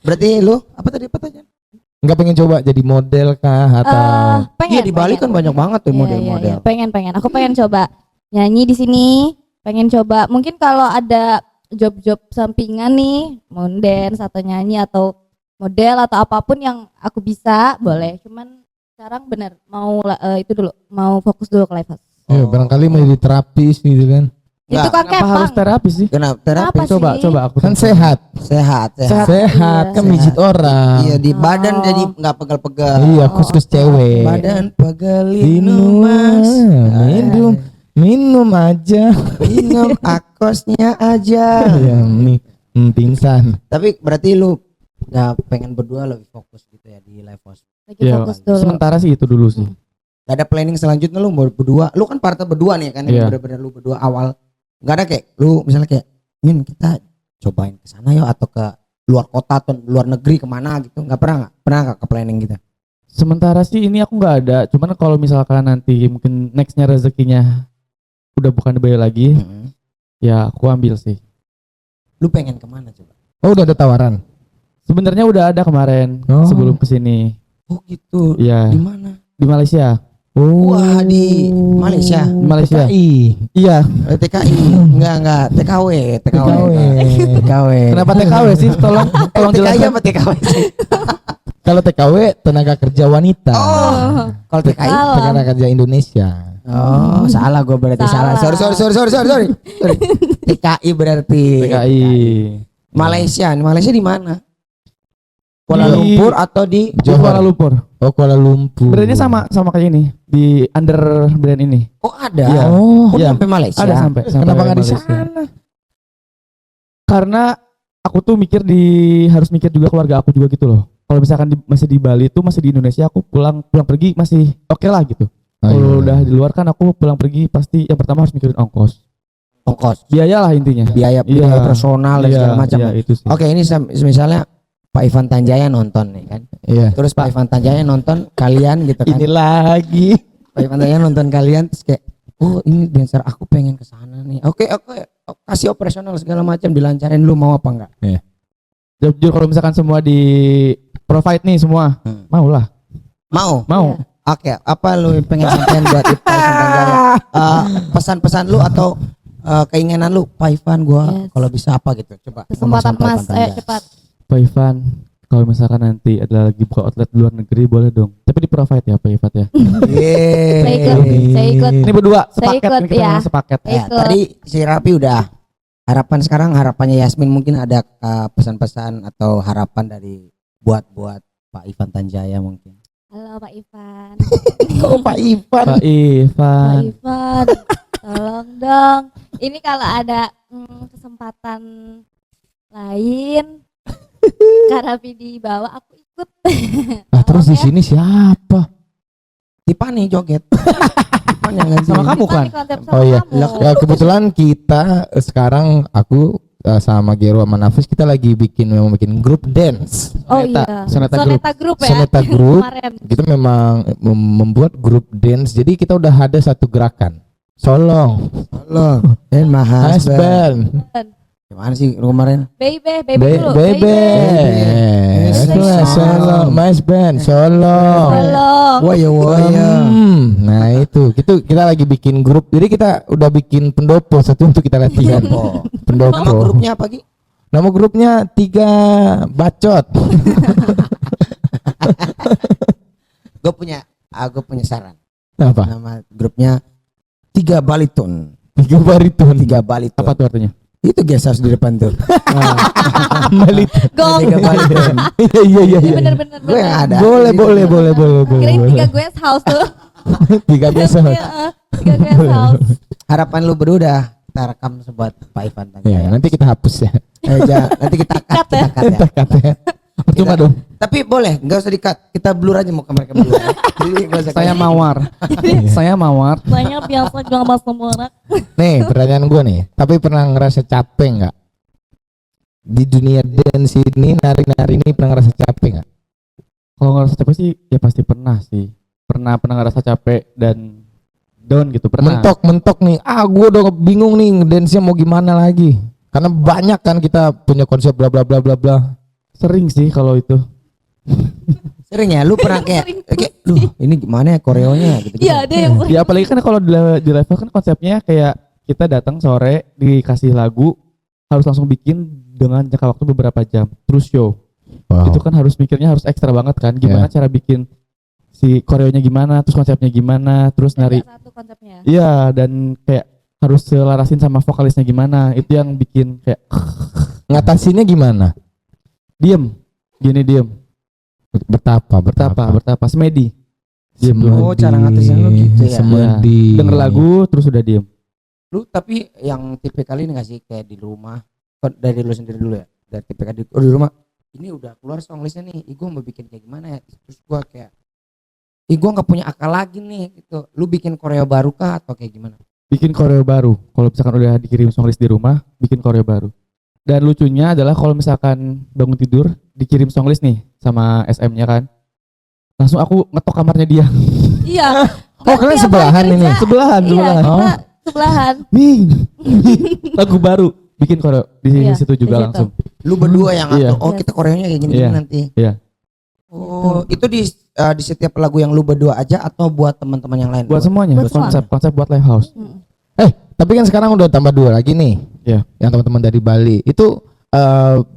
Berarti lu apa tadi pertanyaan? Nggak pengen coba jadi model kah atau Pengen. Iya di Bali kan banyak banget tuh Iya, model-model. iya. Pengen. Aku pengen coba nyanyi di sini. Pengen coba. Mungkin kalau ada job-job sampingan nih, mau dance atau nyanyi atau model atau apapun yang aku bisa, boleh. Cuman sekarang bener mau itu dulu, mau fokus dulu ke live house. ya, barangkali mau jadi terapis gitu kan? Itu kan Kenapa harus kepang. terapi sih? Kenapa terapi? Kenapa Coba sih? coba aku Kan sehat, Sehat. sehat Iya, kan mijit orang. Iya di badan Oh. jadi nggak pegel-pegel. Iya, khusus cewek. Badan pegelin Minum, mas. minum aja. Minum akosnya aja. Ya, nih, pingsan. Tapi berarti lu nggak pengen berdua lebih fokus gitu ya di live house. Lagi Iya, fokus dulu. sementara sih itu dulu sih. Gak ada planning selanjutnya lu mau berdua. Lu kan partner berdua nih kan, Iya. bener-bener lu berdua awal. Gak ada kayak lu misalnya kayak, Min kita cobain ke sana yuk atau ke luar kota atau luar negeri kemana gitu. Nggak pernah ke planning gitu. Sementara sih ini aku nggak ada. Cuman kalau misalkan nanti mungkin nextnya rezekinya udah bukan di Bali lagi, ya aku ambil sih. Lu pengen kemana coba? Oh, udah ada tawaran. Sebenarnya udah ada kemarin Oh. sebelum kesini. Oh gitu. Iya, Di mana? di Malaysia. Oh, Wah di Malaysia. Di Malaysia. TKI. Iya. TKI. Enggak. TKW. TKW. Kenapa TKW sih? Tolong TKI jelaskan. apa TKW sih? Kalau TKW tenaga kerja wanita. Oh. Kalau TKI? Salah. Tenaga kerja Indonesia. Oh, salah gue berarti salah. Salah. Sorry. TKI berarti. TKI. Malaysia di mana? Kuala Di- Lumpur atau di Di Kuala Lumpur. Oh, Kuala Lumpur. Brandnya sama kayak ini di under brand ini. Oh ada. Iya. Oh, Oh, Iya. sampai Malaysia. Ada sampai kenapa nggak di Malaysia. sana? Karena aku tuh harus mikir juga keluarga aku juga gitu loh. Kalau misalkan masih di Bali tuh masih di Indonesia aku pulang pergi masih oke lah gitu. Oh, Kalau iya. udah di luar kan aku pulang pergi pasti yang pertama harus mikirin ongkos. Ongkos, Biaya lah intinya. biaya Iya. personal dan Iya, segala macam. iya, itu sih. Oke, ini misalnya Pak Ivan Tanjaya nonton nih kan. Iya. Terus Pak Ivan Tanjaya nonton kalian gitu kan. Ini lagi. Pak Ivan Tanjaya nonton kalian terus kayak, oh ini dancer aku pengen ke sana nih. Oke, kasih operasional segala macam dilancarin, lu mau apa enggak? Jujur kalau misalkan semua di provide nih semua, mau lah. Mau. Mau. Iya. Oke, apa lu yang pengen sampein buat Pak Ivan Tanjaya? Pesan-pesan lu atau keinginan lu, Pak Ivan gua Yes. kalau bisa apa gitu. Coba. Kesempatan ngomong sama Pak Mas, Ivan ayo Tanjaya. cepat. Pak Ivan, kalau misalkan nanti ada lagi buka outlet di luar negeri boleh dong. Tapi di provide ya Pak Ivan ya. Yeay. Saya ikut. Ini berdua Saya sepaket, ikut, ini kita ya. memang sepaket. Saya Ya, ikut. tadi si Rapi udah harapannya Yasmin mungkin ada pesan-pesan atau harapan dari buat Pak Ivan Tanjaya mungkin. Halo Pak Ivan. Oh, Pak Ivan. Pak Pak Ivan. Ivan, tolong dong. Ini kalau ada kesempatan lain, Karapi dibawa, aku ikut. Nah, terus di Tolong ya. sini siapa? Tipani joget. Tipani yang ganti. Sama kamu kan? Kita nih konsep sama Oh iya. kamu. Ya, kebetulan kita sekarang aku sama Gero sama Nafis kita lagi mau bikin grup dance. Oh Soneta, iya. Soneta Group ya. Soneta Group. Kemarin. Kita memang membuat grup dance. Jadi kita udah ada satu gerakan. Solong, Halo. Dan Mahas. husband, Gimana sih lu kemarin? Baby dulu. baby, solong, mas band, solong. Tolong. Waya. Nah itu kita lagi bikin grup. Jadi kita udah bikin pendopo satu untuk kita latihan. Oh. Nama Pendopo. grupnya apa Gi? Nama grupnya 3 bacot. Gue punya saran. Apa? Nama grupnya 3 baliton. 3 bariton. 3 baliton. Apa tuh artinya? Itu guest house di depan tuh. Bariton. Gong. 3 baliton. Iya Iya bener-bener. Gue yang ada. Boleh. Kirain 3 guest house tuh. 3 biasa. Iya, 3 guest house. Harapan lu berdua udah kita rekam sebuat Pak Ivan tadi. Ya, nanti kita hapus ya. Nanti kita cut, Cut ya? kita cut ya. Percuma dong. Tapi boleh, nggak usah di-cut. Kita blur aja muka mereka berdua. Jadi nggak usah Saya cut. mawar. Saya mawar. Saya biasa jual bahasa murah. Nih, pertanyaan gue nih. Tapi pernah ngerasa capek nggak? Di dunia dance ini, nari-nari ini pernah ngerasa capek nggak? Kalau ngerasa capek sih ya pasti pernah sih. Pernah ngerasa capek dan down gitu pernah. Mentok nih. Gue udah bingung nih dance-nya mau gimana lagi. Karena banyak kan kita punya konsep bla bla bla bla bla. Sering sih kalau itu. Sering ya, lu pernah kayak, duh ini gimana ya koreonya gitu. Iya ada yang Ya apalagi kan kalau di level kan konsepnya kayak kita datang sore dikasih lagu harus langsung bikin dengan jangka waktu beberapa jam terus show. Wow. Itu kan harus mikirnya harus ekstra banget kan. Gimana cara bikin si koreonya gimana, terus konsepnya gimana, terus nari. satu konsepnya. Iya dan kayak harus selarasin sama vokalisnya gimana. Itu yang bikin kayak Ngatasinnya gimana? diem. Betapa. Bertapa. Semedi. Diem dulu. Oh, cara ngatasin lu gitu ya. Semedi. Denger lagu terus udah diem. Lu tapi yang tipe kali ini gak sih kayak di rumah, dari lu sendiri dulu ya, dari tipe kali di rumah, ini udah keluar song listnya nih, gue mau bikin kayak gimana ya, terus gue kayak, gue nggak punya akal lagi nih, gitu. Lu bikin koreo baru kah atau kayak gimana? Bikin koreo baru. Kalau misalkan udah dikirim songlist di rumah, bikin koreo baru. Dan lucunya adalah kalau misalkan bangun tidur, dikirim songlist nih sama SM-nya kan. Langsung aku ngetok kamarnya dia. Iya. Oh, kalian sebelahan ini. Sebelahan. Iya, Oh. kita sebelahan. Nih. Lagu baru. Bikin koreo di Iya, situ juga di situ. langsung. Lu berdua yang Iya. atur, oh kita koreonya kayak gini Iya. nanti. Iya. Oh, itu di setiap lagu yang lu berdua aja atau buat teman-teman yang lain? Buat semuanya, Buat semua. konsep buat live house. Tapi kan sekarang udah tambah 2 lagi nih. Iya. Yang teman-teman dari Bali. Itu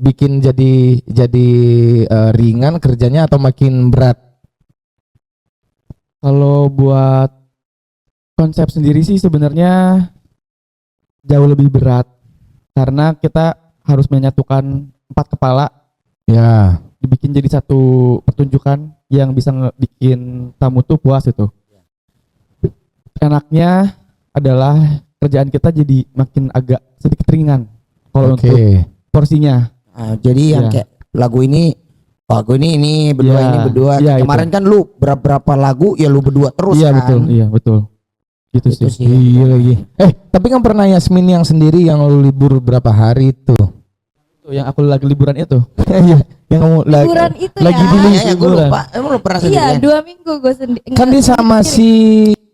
bikin jadi ringan kerjanya atau makin berat? Kalau buat konsep sendiri sih sebenarnya jauh lebih berat karena kita harus menyatukan 4 kepala Ya. dibikin jadi satu pertunjukan yang bisa bikin tamu tuh puas itu. Enaknya adalah kerjaan kita jadi makin agak sedikit ringan kalau Oke. untuk porsinya. Jadi yang Iya. kayak lagu ini ini berdua, Iya. ini berdua. Iya, Kayak kemarin kan lu berapa lagu ya lu berdua terus Iya kan. betul. Gitu Itu sih. sih. Iya lagi. Tapi kan pernah Yasmin yang sendiri yang lu libur berapa hari itu? Itu yang aku lagi liburan itu. Iya, yang kamu Liburan itu lagi ya. di Iya, ya, gue liburan. lupa. Emang lu pernah Iya, sendirian? 2 minggu gue sendiri. kan dia sama si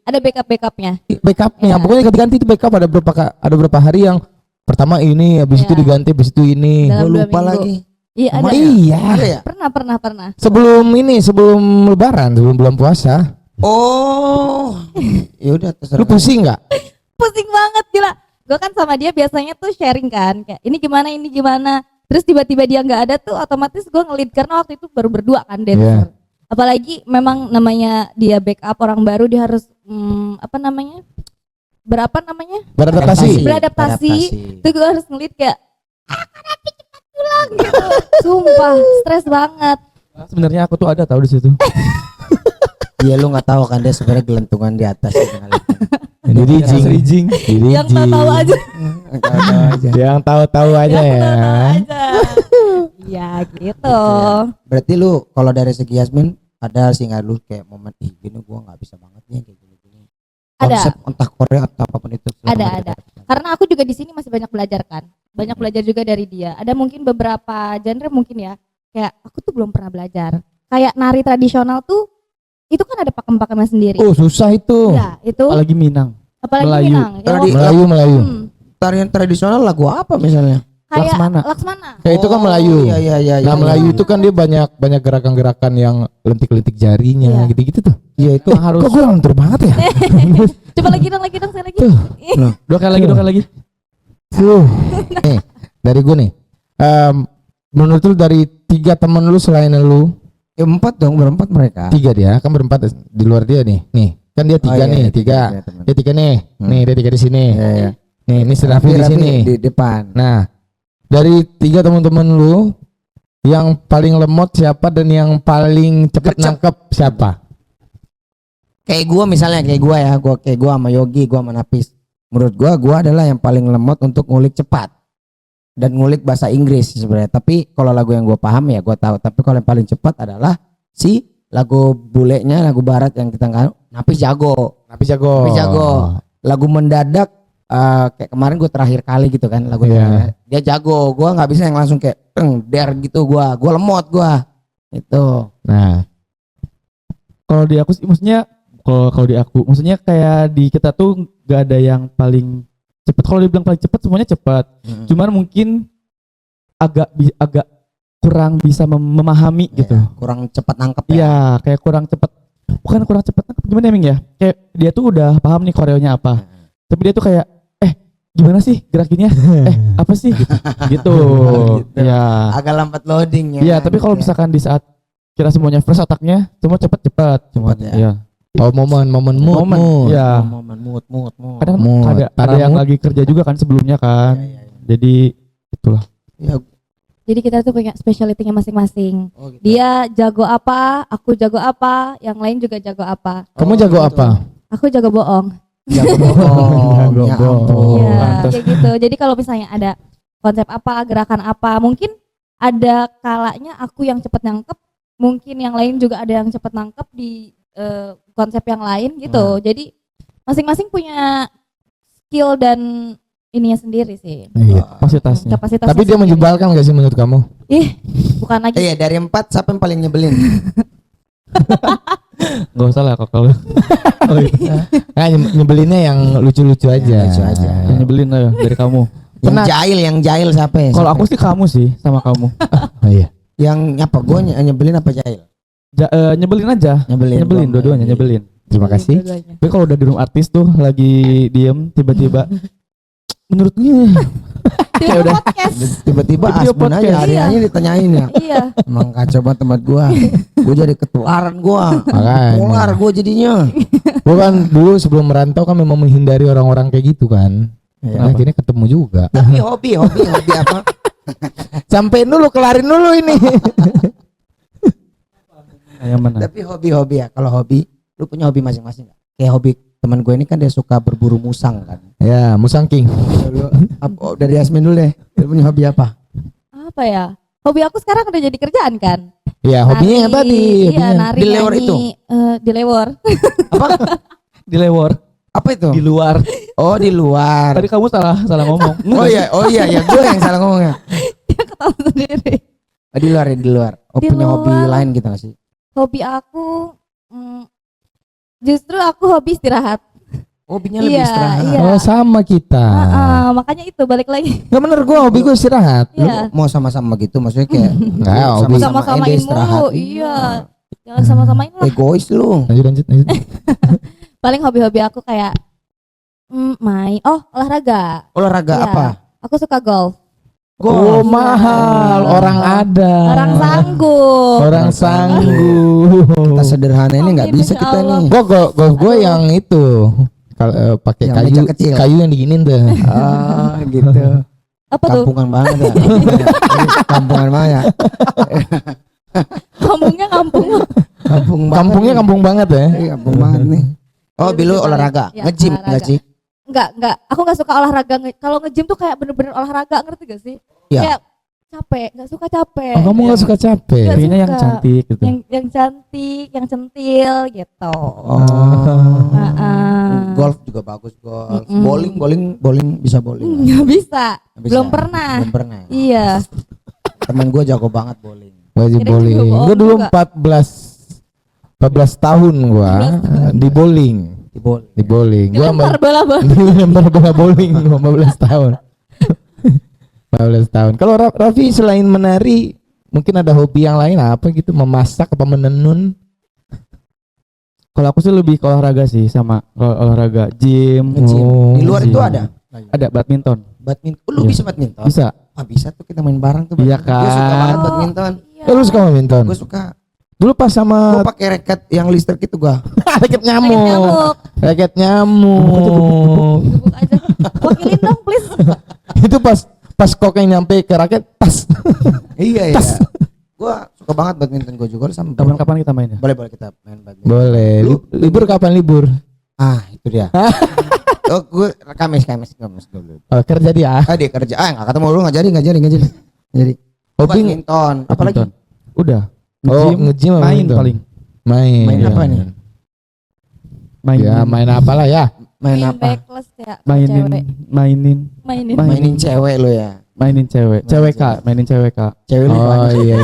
Ada backupnya. backupnya. Iya. Pokoknya ganti-ganti itu backup ada berapa hari yang pertama ini, habis itu Iya. diganti, habis itu ini. Dalam Gue 2 lupa minggu. lagi. Iya ada. Emang Iya. Ada ya? Pernah. Sebelum lebaran, sebelum bulan puasa. Oh. Ya udah terserah. Lu pusing nggak? Pusing banget gila. Gue kan sama dia biasanya tuh sharing kan, kayak ini gimana. Terus tiba-tiba dia nggak ada tuh, otomatis gue nge-lead karena waktu itu baru berdua kan dancer. Apalagi memang namanya dia backup orang baru, dia harus Beradaptasi. Beradaptasi. Itu gue harus nge-lead kayak cepat pulang gitu. Sumpah, stres banget. Sebenarnya aku tuh ada tahu di situ. Iya lu nggak tahu kan dia sebenarnya gelentungan di atas gitu kali. Jadi Rijing. Yang tahu aja. Tahu aja. Yang tahu-tahu aja ya. aja. Iya gitu. Berarti lu kalau dari segi Yasmin ada sih nggak lu kayak momen gini gua nggak bisa banget nih kayak gini. Ada. Konsep entah Korea atau apapun itu. Ada. Karena aku juga di sini masih banyak belajar kan. Banyak belajar juga dari dia. Ada mungkin beberapa genre mungkin ya. Kayak aku tuh belum pernah belajar. Kayak nari tradisional tuh itu kan ada pakem-pakemnya sendiri. Oh, susah itu. Iya, itu Apalagi Minang. apalagi Melayu. Minang. Ya, Tadi- Melayu. Tarian tradisional lagu apa misalnya? kayak Laksmana. Laksmana. Kayak itu kan Melayu. Iya. Nah, Melayu itu kan dia banyak gerakan-gerakan yang lentik-lentik jarinya, Iya. gitu-gitu tuh. Iya itu Harus Kok gue lentur banget ya? Coba lagi dong, saya lagi. Tuh. dua kali lagi. Tuh. Nih, dari gue nih. Menurut lu dari 3 temen lu selain lu, ya 4 dong, berempat mereka. 3 dia kan berempat di luar dia nih. Nih, Kan dia tiga nih, tiga. Dia tiga nih. Nih dia tiga di sini. Iya. Nih ini si Raffi di sini. Di depan. Nah, dari tiga teman-teman lu, yang paling lemot siapa dan yang paling cepet Gercep. nangkep siapa? Kayak gua misalnya, kayak gua sama Yogi, gua sama Napis. Menurut gua adalah yang paling lemot untuk ngulik cepat dan ngulik bahasa Inggris sebenarnya. Tapi kalau lagu yang gua paham ya gua tahu. Tapi kalau yang paling cepat adalah si lagu bulenya, lagu barat yang kita nggak. Napis jago. Napis jago. Napis jago. Lagu mendadak kayak kemarin gue terakhir kali gitu kan lagunya. Dia jago. Gua nggak bisa yang langsung kayak der gitu. Gua lemot gua. Itu. Nah, Kalau di aku sih maksudnya kalau di aku maksudnya kayak di kita tuh gak ada yang paling cepat. Kalau dibilang paling cepat semuanya cepat. Cuman mungkin agak kurang bisa memahami gitu. Ya, kurang cepat nangkep ya. Iya, kayak kurang cepat. Bukan kurang cepat, gimana ya Ming ya? Kayak dia tuh udah paham nih koreonya apa. Tapi dia tuh kayak gimana sih gerakinnya? Apa sih gitu. Gitu. Ya. Agak lambat loading ya. Iya, tapi kalau misalkan di saat kita semuanya fresh otaknya, semua cepat Cepat ya. Iya. oh momen mood. Iya. Momen mood. Kadang Mood. ada yang Mood. lagi kerja juga kan sebelumnya kan. Jadi itulah. Ya, Jadi kita tuh punya specialty-nya masing-masing. oh gitu. Dia jago apa, aku jago apa, yang lain juga jago apa. Kamu Oh, jago gitu. apa? Aku jago bohong. Jago bohong. Jago Ya bohong. ampun. Iya, pantas. kayak gitu. Jadi kalau misalnya ada konsep apa, gerakan apa, mungkin ada kalanya aku yang cepet nangkep, mungkin yang lain juga ada yang cepet nangkep di konsep yang lain gitu. Jadi masing-masing punya skill dan ininya sendiri sih. Iya. Kapasitasnya. Kapasitasnya Tapi dia sendiri. menyebalkan gak sih menurut kamu? Bukan lagi. Iya, dari 4 siapa yang paling nyebelin? Gak usah lah kalau Oh, iya. Nah, nyebelinnya yang lucu-lucu aja. lucu aja. yang nyebelin lah ya dari kamu. Yang jahil siapa ya? Kalau aku sih kamu sih sama kamu. Oh iya. Yang apa? Gua nyebelin apa jahil? Nyebelin aja. Nyebelin Gua dua-duanya sama nyebelin. Terima kasih. Dua-duanya. Tapi kalau udah di room artis tuh lagi diem tiba-tiba menurutnya Tiba-tiba udah. podcast. Tiba-tiba Tiba-tiba Asbun aja podcast. hari-harinya ditanyain ya. Iya. Emang kacau banget tempat gua. Gua jadi ketularan gua. Polar Makanya. gua jadinya. Gua kan dulu sebelum merantau kan memang menghindari orang-orang kayak gitu kan. Nah, Kenapa? akhirnya ketemu juga. Tapi hobi apa? Sampein dulu, kelarin dulu ini. yang mana? Tapi hobi ya. Kalau hobi, lu punya hobi masing-masing nggak? Kayak hobi teman gue ini kan dia suka berburu musang kan. Ya, Musang King. Dari Yasmin dulu deh. Lu punya hobi apa? Apa ya? Hobi aku sekarang udah jadi kerjaan kan. Ya, hobinya yang tadi. Iya, hobinya. nari, Di lewor nyanyi, itu? Di lewor. Apa? Di lewor, Apa itu? di luar. Oh, di luar. Tadi kamu salah ngomong. Oh iya ya, gue yang salah ngomongnya. Dia ketawa sendiri. Oh, di luar ya, di luar. Oh, Di punya hobi luar. lain gitu gak sih? Hobi aku justru aku hobi istirahat. Hobinya lebih Iya, istirahat. iya. Oh, sama kita. Makanya itu balik lagi. Nggak bener, gua hobi gua istirahat. Iya. Mau sama-sama gitu maksudnya kayak Enggak, hobi. Sama-samain dia istirahat. mulu. Iya. Jangan sama-samain lah. Egois lu. Lanjut. Paling hobi-hobi aku kayak olahraga. Olahraga Iya. apa? Aku suka golf. Oh, Golf. mahal. Orang ada. Orang sanggup. Orang sanggup. Kita sederhana ini nggak Amin, bisa Masya kita Allah. nih. Golf gue yang itu. Kalau pakai Yang kayu, meja kecil. kayu yang diginin tuh. Ah, gitu. Apa tuh? Kampungan banget ya. Kampungan banget ya. Kampungnya kampung. Kampung banget. Kampungnya nih. kampung banget ya. Iya, kampung banget nih. Oh, bilu olahraga. Ya, Nge-gym olahraga. enggak sih? Enggak. Aku enggak suka olahraga. Kalau nge-gym tuh kayak bener-bener olahraga, ngerti gak sih? Iya. Kayak capek, enggak suka capek. Oh, kamu nggak suka capek? Nggak Kayaknya yang suka. cantik gitu. Yang cantik, yang centil gitu. Oh. Heeh. Golf juga bagus golf. Mm-mm. Bowling bisa bowling. Nggak bisa. Nggak bisa. Belum pernah. Belum pernah. Iya. Temen gue jago banget bowling. Wajib Kira-kira bowling. juga Gue dulu juga. 14 tahun gua di bowling. Di bowling. Di bowling. Gua Dilempar bola bola. dilempar bola bowling gua 15 tahun. 15 tahun. Kalau Raffi selain menari, mungkin ada hobi yang lain apa gitu? Memasak apa menenun? Kalau aku sih lebih ke olahraga sih sama olahraga gym. Nge-gym. Oh, Di luar gym. itu ada. Ada badminton. Badminton. Lu Iya. bisa badminton? Bisa. Ah, bisa tuh kita main bareng tuh. Iya Gue suka kan. banget badminton. Iya. Lu suka badminton? Gue suka. Dulu pas sama Gua pakai raket yang listrik itu gua. raket Nyamuk. nyamuk. Raket nyamuk. Gebuk aja. Wakilin dong please. Itu pas koknya nyampe ke raket tas. Iya iya. Gua suka banget badminton gua juga sama. Kapan-kapan kita main ya? Boleh kita main badminton. Boleh. Libur kapan libur? Ah, itu dia. Oh, gue Kamis dulu. Oh, kerja dia. Ah, dia kerja. Ah, enggak ketemu lu enggak jadi. Jadi. Hobi Badminton. Apalagi Badminton. Udah. Oh, Nge-gym, nge-gym apa main badminton? paling. Main. Main apa nih? Main. Ya, main apalah ya. main apa? Backless ya. Mainin, Cewek. mainin, Mainin. Mainin cewek lu ya. mainin cewek. Cewek Kak, mainin cewek Kak. Cewek lu Oh banyak. iya.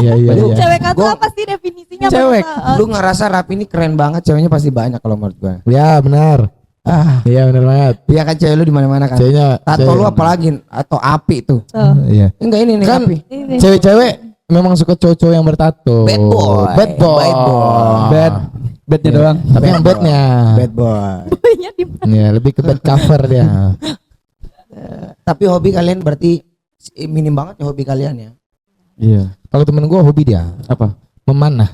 Cewek kan tuh Gua- apa sih definisinya? Cewek. Maksudnya, Lu ngerasa Rapi ini keren banget, ceweknya pasti banyak kalau menurut gua. Ya, benar. Ah, Iya, benar banget. iya kan cewek lu di mana-mana kan. Ceweknya Tato lu apalagi atau api tuh. Iya. Enggak ini nih Kan api. Ini. cewek-cewek memang suka cowok-cowok yang bertato. Bad boy. Bad boy. Bad boy. Bad, bednya doang. Tapi yang badnya. Bad boy. Boynya di mana? Ya, lebih ke bad cover dia. Tapi hobi kalian berarti minim banget ya hobi kalian ya. Iya. Kalau temen gua hobi dia Apa? memanah.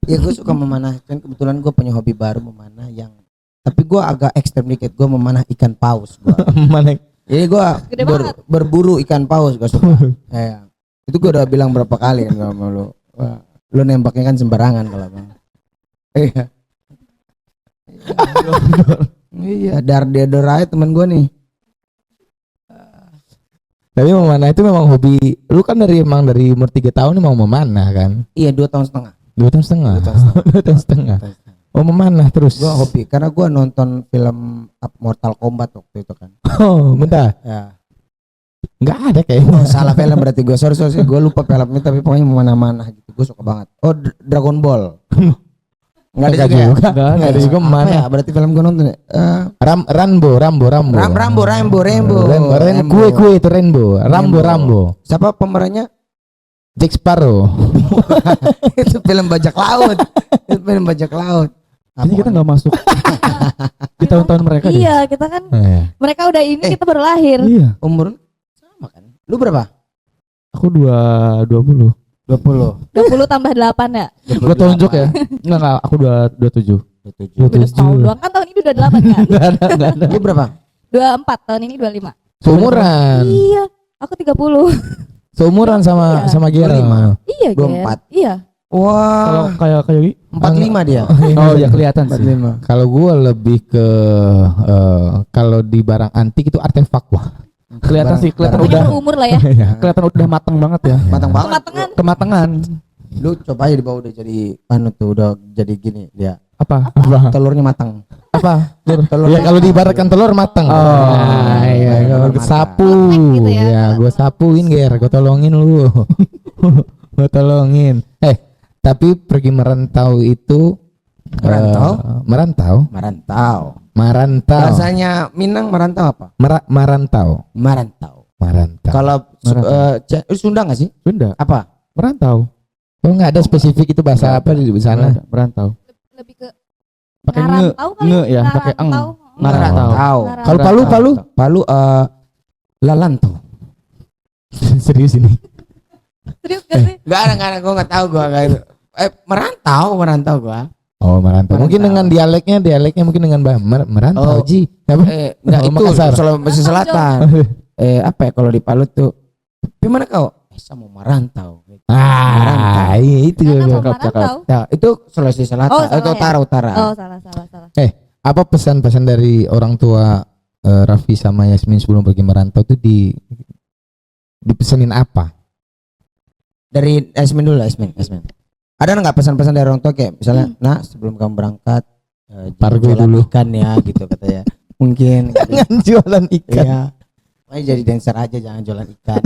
Ya gue suka memanah. Kan kebetulan gue punya hobi baru memanah yang tapi gue agak ekstrem dikit. Gue memanah ikan paus gua. Memanah. Jadi gue Gede banget. berburu ikan paus gue suka. Iya. Itu gue udah bilang berapa kali kan sama lu. Wah, lu nembaknya kan sembarangan kalau bang. Iya. Iya, dia aja teman gue nih. Tapi memanah itu memang hobi. Lu kan dari umur 3 tahun nih mau memanah kan? Iya 2 tahun setengah. 2 tahun setengah. 2 tahun setengah. 2 tahun setengah. Oh, memanah terus. Gue hobi karena gue nonton film Mortal Kombat waktu itu kan. Oh, bentar. Ya. Enggak ada kayaknya. Oh, salah film berarti gue. Sorry gue lupa filmnya tapi pokoknya memanah-manah gitu. Gue suka banget. Oh Dragon Ball. Enggak ada juga. Ya? Enggak ada juga Apa memanah. ya? Berarti film gue nonton ya. Rambo. Kue itu Rainbow. Rambo. Siapa pemerannya? Jack Sparrow. Itu film bajak laut. Itu film bajak laut. Ini kita nggak masuk di tahun-tahun mereka deh. Iya, kita kan mereka udah ini kita baru lahir. Iya. Umur sama kan? Lu berapa? Aku 20. 20. 20 tambah 8 ya. Gua tunjuk ya. Enggak, aku 27. 27. Udah setahun doang kan tahun ini udah 8 kan. Enggak ada. Lu berapa? 24 tahun ini 25. Seumuran. Iya, aku 30. Seumuran sama Iya. sama Gera. 25. Iya, Ger. 24. Iya. Kalau Wah, kayak Yogi? 45 dia. Oh ya kelihatan sih. 45. Kalau gua lebih ke kalau di barang antik itu artefak wah. Kelihatan sih, kelihatan Barang- udah Udah umur lah ya. kelihatan udah matang banget ya. Matang banget. Kematangan. Kematangan. Lu coba aja di bawah udah jadi tuh udah jadi gini dia. Apa? Telurnya matang. Apa? Ya kalau diibaratkan telur matang. Oh. Nah, iya, kalau Matang. sapu. Lembek gitu ya. Ya, gua sapuin Ger, gua tolongin lu. Gua tolongin. Tapi pergi merantau itu Merantau? merantau. Bahasanya Minang merantau apa? Merantau. Merantau. Kalau Sunda nggak sih? Sunda. Apa? Merantau. Oh, enggak ada spesifik itu bahasa apa di sana? Nggak ada, merantau. Lebih ke Pakai nge, ngarantau kali. nge ya, pakai eng. Ngarantau. Ngarantau. Kalau Palu Palu lalantau. serius ini. Serius gak sih? Enggak ada, gua enggak tahu gua enggak itu. Merantau gua. Oh, merantau. Mungkin Merantau. dengan dialeknya mungkin dengan merantau Oh. Ji. Apa? Enggak Oh, itu Makassar. Sulawesi Selatan. Apa ya kalau di Palu tuh? Gimana kau? Saya mau merantau. Ah, iya itu. Karena mau cakep, merantau. Ya, itu Sulawesi Selatan Oh, salah atau ya? utara. Oh, salah. Apa pesan-pesan dari orang tua Raffi sama Yasmin sebelum pergi merantau tuh dipesanin apa? Dari Yasmin dulu, Yasmin. Ada nggak pesan-pesan dari orang tua kayak misalnya, "Nak, sebelum kamu berangkat Pargo jualan dulu." ikan ya," gitu katanya. Mungkin gitu. Jangan jualan ikan. Iya. Makanya jadi dancer aja, jangan jualan ikan.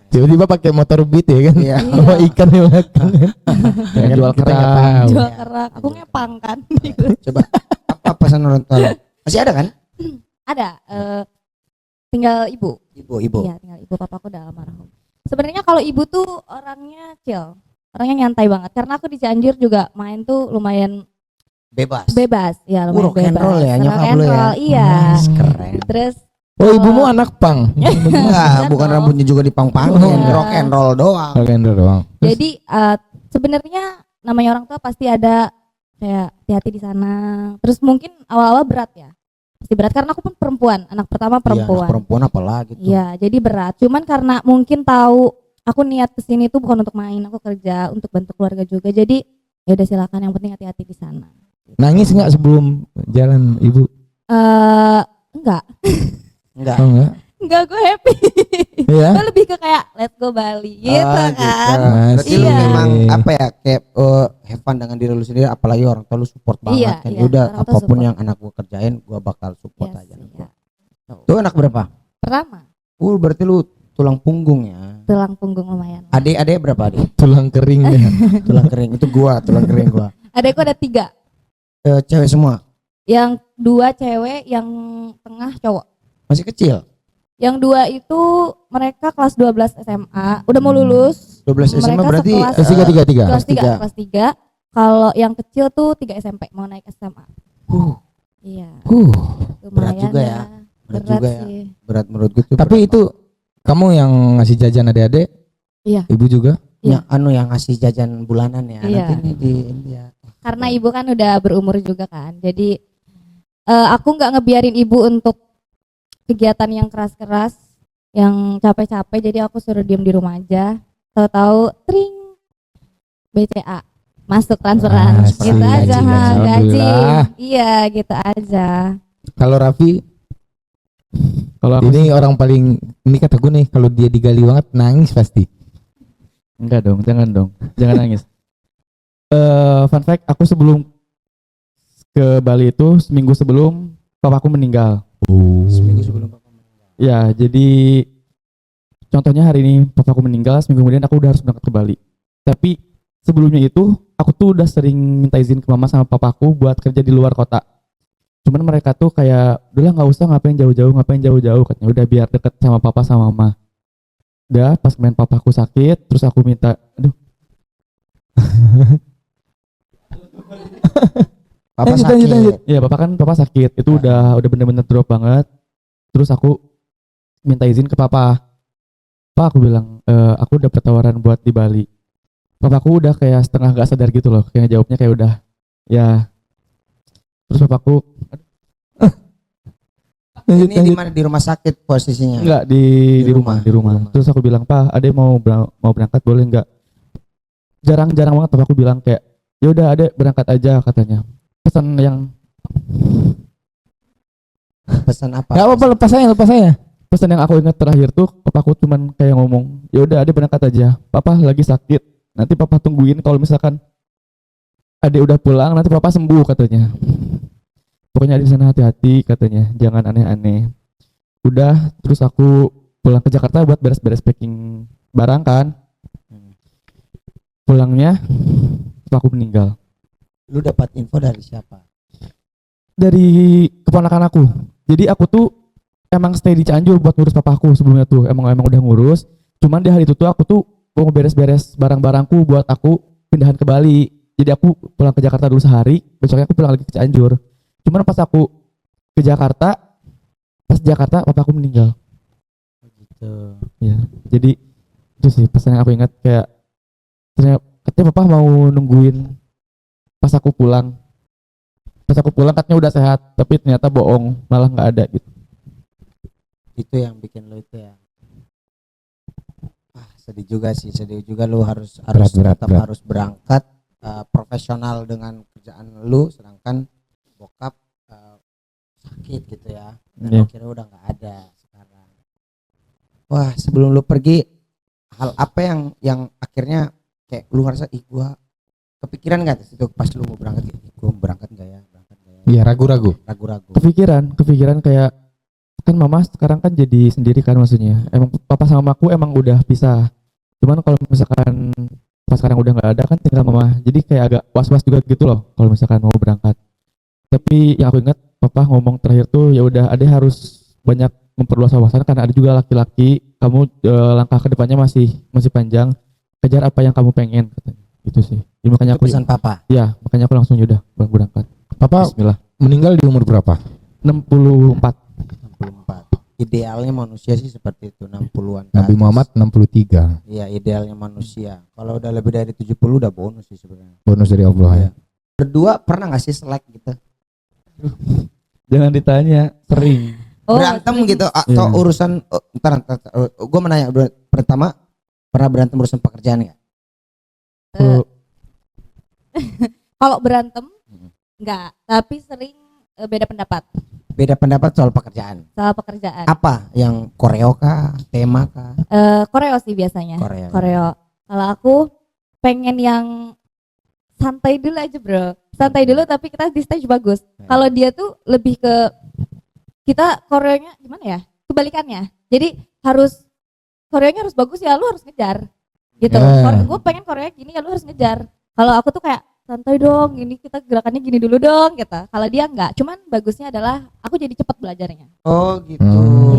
Tiba-tiba pakai motor beat ya kan? Iya. Bawa ikan di belakang. Ya, jual Kita kerang. nggak tahu. Jual kerak. Aku ngepang kan. Coba apa pesan orang tua? Masih ada kan? Ada. Tinggal ibu. Ibu. Iya, tinggal ibu. Papaku udah almarhum. Sebenarnya kalau ibu tuh orangnya chill. Orangnya nyantai banget. Karena aku di Cianjur juga main tuh lumayan Bebas. ya lumayan Rock and bebas. roll ya, nyokap Rock and lu ya? roll, iya. Nice, keren. Terus Oh, ibumu anak pang. Enggak, bukan dong. rambutnya juga dipang-pangin, Iya. rock and roll doang. Rock and roll doang. jadi sebenarnya namanya orang tua pasti ada kayak hati-hati di sana. Terus mungkin awal-awal berat ya. Pasti berat karena aku pun perempuan, anak pertama Iya, anak perempuan. perempuan apalagi tuh. Iya, jadi berat. Cuman karena mungkin tahu aku niat kesini tuh bukan untuk main, aku kerja untuk bantu keluarga juga. Jadi ya udah silakan, yang penting hati-hati di sana. Nangis nggak sebelum jalan ibu? Enggak. Enggak. Oh enggak? Enggak, gue happy. Iya. Gue lebih ke kayak let's go Bali gitu Ah, kan. Berarti lu Iya. memang apa ya, kayak have fun dengan diri lu sendiri, apalagi orang tua lu support banget Iya, kan. iya, Ya udah orang tua apapun support. yang anak gua kerjain gua bakal support Yes, aja. iya. Tuh anak berapa? Pertama, Berarti lu tulang punggung ya. tulang punggung lumayan. Adik berapa adik? Tulang kering ya. Tulang kering itu tulang kering gua. Adekku ada 3. Cewek semua. Yang 2 cewek, yang tengah cowok. Masih kecil. Yang 2 itu mereka kelas 12 SMA, udah mau lulus. 12 SMA Mereka berarti sekelas- Tiga. Kelas 3, tiga. kelas 3. Kalau yang kecil tuh 3 SMP, mau naik SMA. Iya. Berat Lumayan juga ya. Berat juga ya. sih. berat menurut gue tuh. Tapi itu kamu yang ngasih jajan adik-adik? Iya. Ibu juga? Iya. yang ngasih jajan bulanan ya. Iya. Nanti ini di India. Karena ibu kan udah berumur juga kan. Jadi aku nggak ngebiarin ibu untuk kegiatan yang keras-keras, yang capek-capek. Jadi aku suruh diem di rumah aja. Tahu-tahu tring BCA masuk transferan Asik, gitu aja, gaji, gaji. alhamdulillah. Iya, gitu aja. Kalau Raffi, Kalau aku ini orang paling, ini kata gue nih, kalau dia digali banget nangis pasti. enggak dong, jangan nangis. Fun fact, aku sebelum ke Bali itu seminggu sebelum papaku meninggal. Seminggu sebelum papa meninggal. Ya, jadi contohnya hari ini papaku meninggal, seminggu kemudian aku udah harus berangkat ke Bali. Tapi sebelumnya itu aku tuh udah sering minta izin ke mama sama papaku buat kerja di luar kota. Cuman mereka tuh kayak, udahlah nggak usah, ngapain jauh-jauh, katanya udah biar deket sama papa sama mama. Udah pas main papaku sakit, terus aku minta, Papa Lanjut, sakit. lanjut. iya papa sakit, itu udah bener-bener drop banget. Terus aku minta izin ke papa. Pak, aku bilang, aku dapet tawaran buat di Bali. Papaku udah kayak setengah gak sadar gitu loh, kayak jawabnya kayak udah, ya. Terus papaku, Ini di mana, di rumah sakit posisinya? enggak Di di rumah. rumah. Terus aku bilang, Pak, Ade mau berangkat boleh enggak? Jarang-jarang banget papaku bilang kayak, ya udah Ade berangkat aja katanya. Pesan yang Pesan apa? Gak apa-apa, lepas saya. pesan yang aku ingat terakhir tuh papaku cuman kayak ngomong, ya udah Ade berangkat aja. Papa lagi sakit. Nanti papa tungguin kalau misalkan Ade udah pulang nanti papa sembuh katanya. Pokoknya di sana hati-hati katanya, jangan aneh-aneh. Udah, terus aku pulang ke Jakarta buat beres-beres packing barang kan. Pulangnya papaku meninggal. Lu dapat info dari siapa? Dari keponakan aku. Jadi aku tuh emang stay di Cianjur buat ngurus papaku sebelumnya tuh. Emang udah ngurus. Cuman di hari itu tuh aku tuh mau beres-beres barang-barangku buat aku pindahan ke Bali. Jadi aku pulang ke Jakarta dulu sehari, besoknya aku pulang lagi ke Cianjur. Cuman pas aku ke Jakarta, papaku meninggal. Gitu. Ya, jadi itu sih pesan yang aku ingat, kayak katanya papa mau nungguin pas aku pulang. Pas aku pulang katanya udah sehat, tapi ternyata bohong, malah nggak ada gitu. Itu yang bikin lu itu ya. Sedih juga lu harus Berat. harus berangkat profesional dengan kerjaan lu, sedangkan bokap sakit gitu ya. Dan Iya. akhirnya udah nggak ada sekarang. Wah, sebelum lu pergi, hal apa yang akhirnya kayak lu ngerasa, ih gua kepikiran nggak itu pas lu mau berangkat, gua berangkat nggak ya? Iya, ragu-ragu. Ragu-ragu. Kepikiran kayak, kan mama sekarang kan jadi sendiri kan, maksudnya emang papa sama aku emang udah pisah. Cuman kalau misalkan pas sekarang udah nggak ada kan tinggal mama, jadi kayak agak was-was juga gitu loh kalau misalkan mau berangkat. Tapi yang aku ingat papa ngomong terakhir tuh, ya udah Ade harus banyak memperluas wawasan karena ada juga laki-laki, kamu langkah ke depannya masih panjang, kejar apa yang kamu pengen katanya. Itu sih. Jadi makanya aku Pesan papa. ya makanya aku langsung yaudah berangkat. Papa Bismillah. meninggal di umur berapa? 64. 64. idealnya manusia sih seperti itu 60-an ke Nabi atas. Muhammad 63. Iya, idealnya manusia. Kalau udah lebih dari 70 udah bonus sih sebenarnya. Bonus dari Allah ya. Iya. Berdua pernah nggak sih selek gitu? Jangan ditanya, sering. Oh, Berantem sering. gitu atau Iya. urusan gue menanya pertama pernah berantem urusan pekerjaan ya? Kalau Kalau berantem Hmm. enggak, tapi sering beda pendapat Beda pendapat soal pekerjaan. soal pekerjaan. Apa yang koreo kah, tema kah? Koreo sih biasanya. Koreo. Koreo. Kalau aku pengen yang santai dulu aja, Bro. Santai dulu tapi kita di stage bagus. Kalau dia tuh lebih ke kita koreonya gimana ya? Kebalikannya. Jadi harus koreonya harus bagus ya, lu harus ngejar. Gitu. Ya. Gue pengen koreonya gini ya, lu harus ngejar. Kalau aku tuh kayak santai dong, ini kita gerakannya gini dulu dong gitu. Kalau dia enggak, cuman bagusnya adalah aku jadi cepat belajarnya. Oh gitu.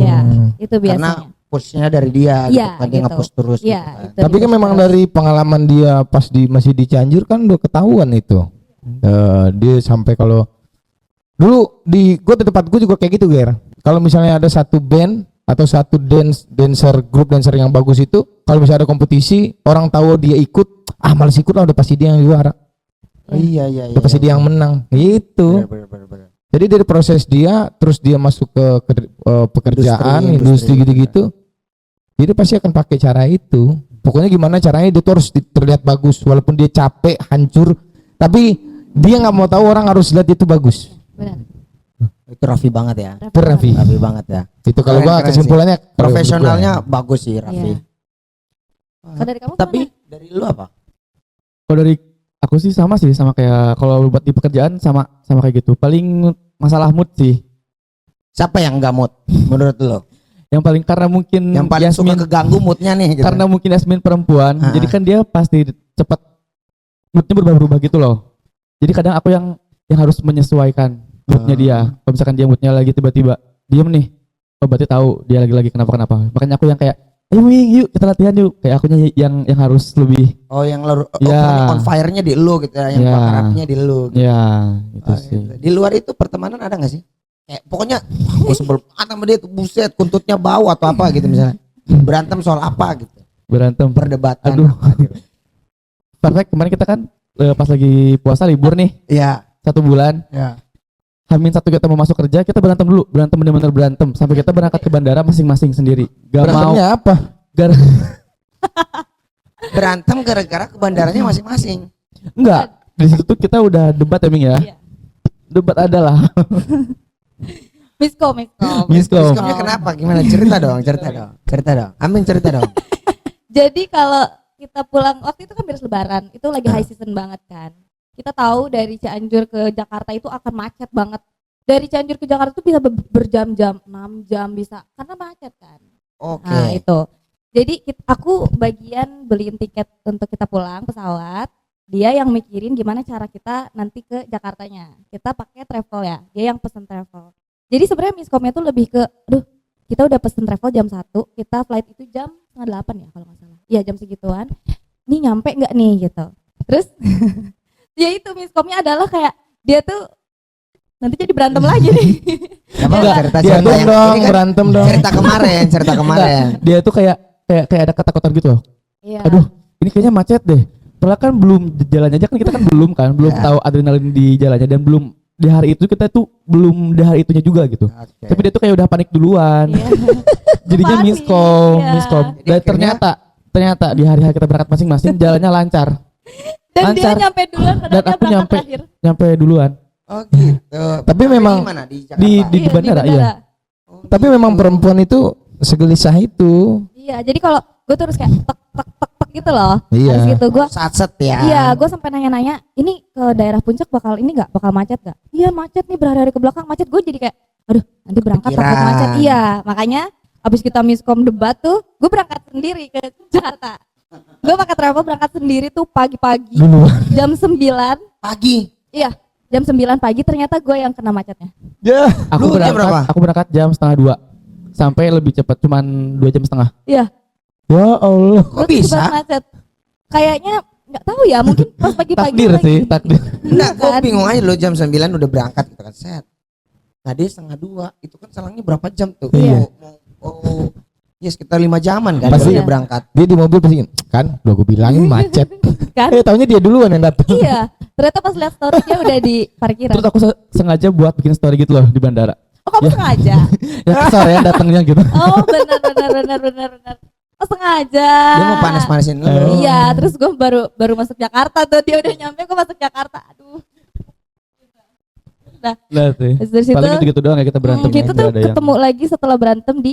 Iya. Itu Karena biasanya. pushnya dari dia gitu Iya, kan dia gitu. nge-push terus Iya, gitu kan. itu Tapi kan di memang push terus. dari pengalaman dia pas masih di Cianjur kan udah ketahuan itu. Dia sampai kalau dulu di gue di tempat gue juga kayak gitu, Ger. Kalau misalnya ada satu band atau satu grup dancer yang bagus itu, kalau misalnya ada kompetisi, orang tahu dia ikut, males ikut lah, udah pasti dia yang juara, Oh, iya iya iya. udah pasti dia yang menang. Gitu. Bener. Jadi dari proses dia, terus dia masuk ke pekerjaan, industri gitu-gitu, jadi pasti akan pakai cara itu. Pokoknya gimana caranya dia tuh harus terlihat bagus, walaupun dia capek, hancur, tapi dia nggak mau tahu orang harus lihat itu bagus. Benar. Itu Raffi banget ya. Itu Raffi. Raffi banget ya. Itu kalau Keren, gua keren kesimpulannya kalau Profesionalnya bagus sih Raffi. Iya. Kalau dari kamu Tapi gimana? dari lu apa? kalau dari aku sih sama kayak kalau buat di pekerjaan sama kayak gitu. Paling masalah mood sih. Siapa yang nggak mood menurut lu? Yang paling karena mungkin Yang paling suka Yasmin, keganggu moodnya nih gitu. karena mungkin Yasmin perempuan, Ah. jadi kan dia pasti cepat moodnya berubah-ubah gitu loh. Jadi kadang aku yang harus menyesuaikan moodnya dia. Kalau misalkan dia moodnya lagi tiba-tiba diem nih, oh berarti tahu dia lagi kenapa. Makanya aku yang kayak, ayo Wing, yuk kita latihan yuk. Kayak akunya yang harus lebih, Oh yang Ya. on fire-nya di lu gitu ya, yang Ya. bakar apinya di lu. Gitu. ya itu Oh, sih. gitu. Di luar itu pertemanan ada nggak sih? Kayak pokoknya gue sebel banget sama dia tuh, buset kuntutnya bau atau apa gitu misalnya. Berantem soal apa gitu. Berantem. Perdebatan. Aduh. apa gitu. Perfect, kemarin kita kan pas lagi puasa libur nih, Iya. 1 bulan. Ya. Hamin 1 kita mau masuk kerja, kita berantem dulu, bener-bener berantem sampai kita berangkat ke bandara masing-masing sendiri. Gak mau, berantemnya apa? Berantem gara-gara ke bandaranya masing-masing. enggak. Di situ tuh kita udah debat ya Ming ya. Iya. Debat adalah Miskom. miskom. Miskomnya kenapa? Gimana? Cerita dong. Amin cerita dong. Jadi kalau kita pulang waktu itu kan beres lebaran, itu lagi high season banget kan. Kita tahu dari Cianjur ke Jakarta itu akan macet banget. Dari Cianjur ke Jakarta itu bisa berjam-jam, 6 jam bisa karena macet kan. Oke. Nah, itu. Jadi aku bagian beliin tiket untuk kita pulang pesawat. Dia yang mikirin gimana cara kita nanti ke Jakartanya. Kita pakai travel ya. Dia yang pesen travel. Jadi sebenarnya miskomnya tuh lebih ke, aduh, kita udah pesen travel jam 1, kita flight itu jam 7:30 ya kalau nggak salah. Iya jam segituan. Nih nyampe nggak nih gitu. Terus ya itu miskomnya adalah kayak dia tuh nanti jadi berantem lagi nih. Apa Enggak, cerita Dia cerita yang dong ini kan berantem dong. cerita kemarin. Dia tuh kayak ada ketakutan gitu loh. Iya. Aduh, ini kayaknya macet deh. Padahal kan belum jalannya aja kan kita kan belum Ya. tahu adrenalin di jalannya dan belum di hari itu kita tuh belum di hari itunya juga gitu. Oke. Tapi dia tuh kayak udah panik duluan. Iya. Jadinya Panik, miskom. iya. Jadi Dan akhirnya- ternyata di hari-hari kita berangkat masing-masing jalannya lancar. Dan dia lancar. nyampe duluan padahal Dan dia aku berangkat nyampe. terakhir. Nyampe duluan Oh gitu. Tapi Sampai memang di mana? Di Jakarta. di Iya, bandara, iya. Oh, Tapi gitu. memang perempuan itu segelisah itu. Iya, jadi kalau gue terus kayak tek tek tek tek gitu loh. Iya. Habis gitu gue Satset ya. iya, gue sampai nanya-nanya, ini ke daerah puncak bakal macet gak? Iya macet nih berhari-hari ke belakang macet. Gue jadi kayak, aduh nanti berangkat takut Pikiran. macet. Iya, makanya abis kita miskom debat tuh, gue berangkat sendiri ke Jakarta. Gue pakai travel berangkat sendiri tuh pagi-pagi jam 9. Pagi. Iya, jam 9 pagi ternyata gue yang kena macetnya. Ya. Aku Lu jam berapa? berangkat jam 1:30 sampai lebih cepat cuman 2,5 jam. Iya, Ya Allah. Kok gue bisa? terjebak macet. Kayaknya nggak tahu ya, mungkin pas pagi-pagi Takdir lagi. sih, takdir. Enggak, gue kan? bingung aja lo jam 9 udah berangkat gitu kan set. Nah dia 1:30, itu kan selangnya berapa jam tuh? Iya. Ya sekitar 5 jaman kan Pasti. dia berangkat. Dia di mobil pasti kan, udah gue bilangin macet. Kan? Taunya dia duluan yang datang. Iya, ternyata pas lihat story dia udah di parkiran. Terus aku sengaja buat bikin story gitu loh di bandara. Oh kamu sengaja? Ya kesar ya datangnya gitu. Oh benar. Oh sengaja. Dia mau panas-panasin lu. Iya, terus gue baru masuk Jakarta tuh, dia udah nyampe, gue masuk Jakarta. Aduh. Nah, Lah tuh. terus dari situ Paling gitu-gitu doang ya kita berantem. kita tuh Nggak ada yang- ketemu lagi setelah berantem di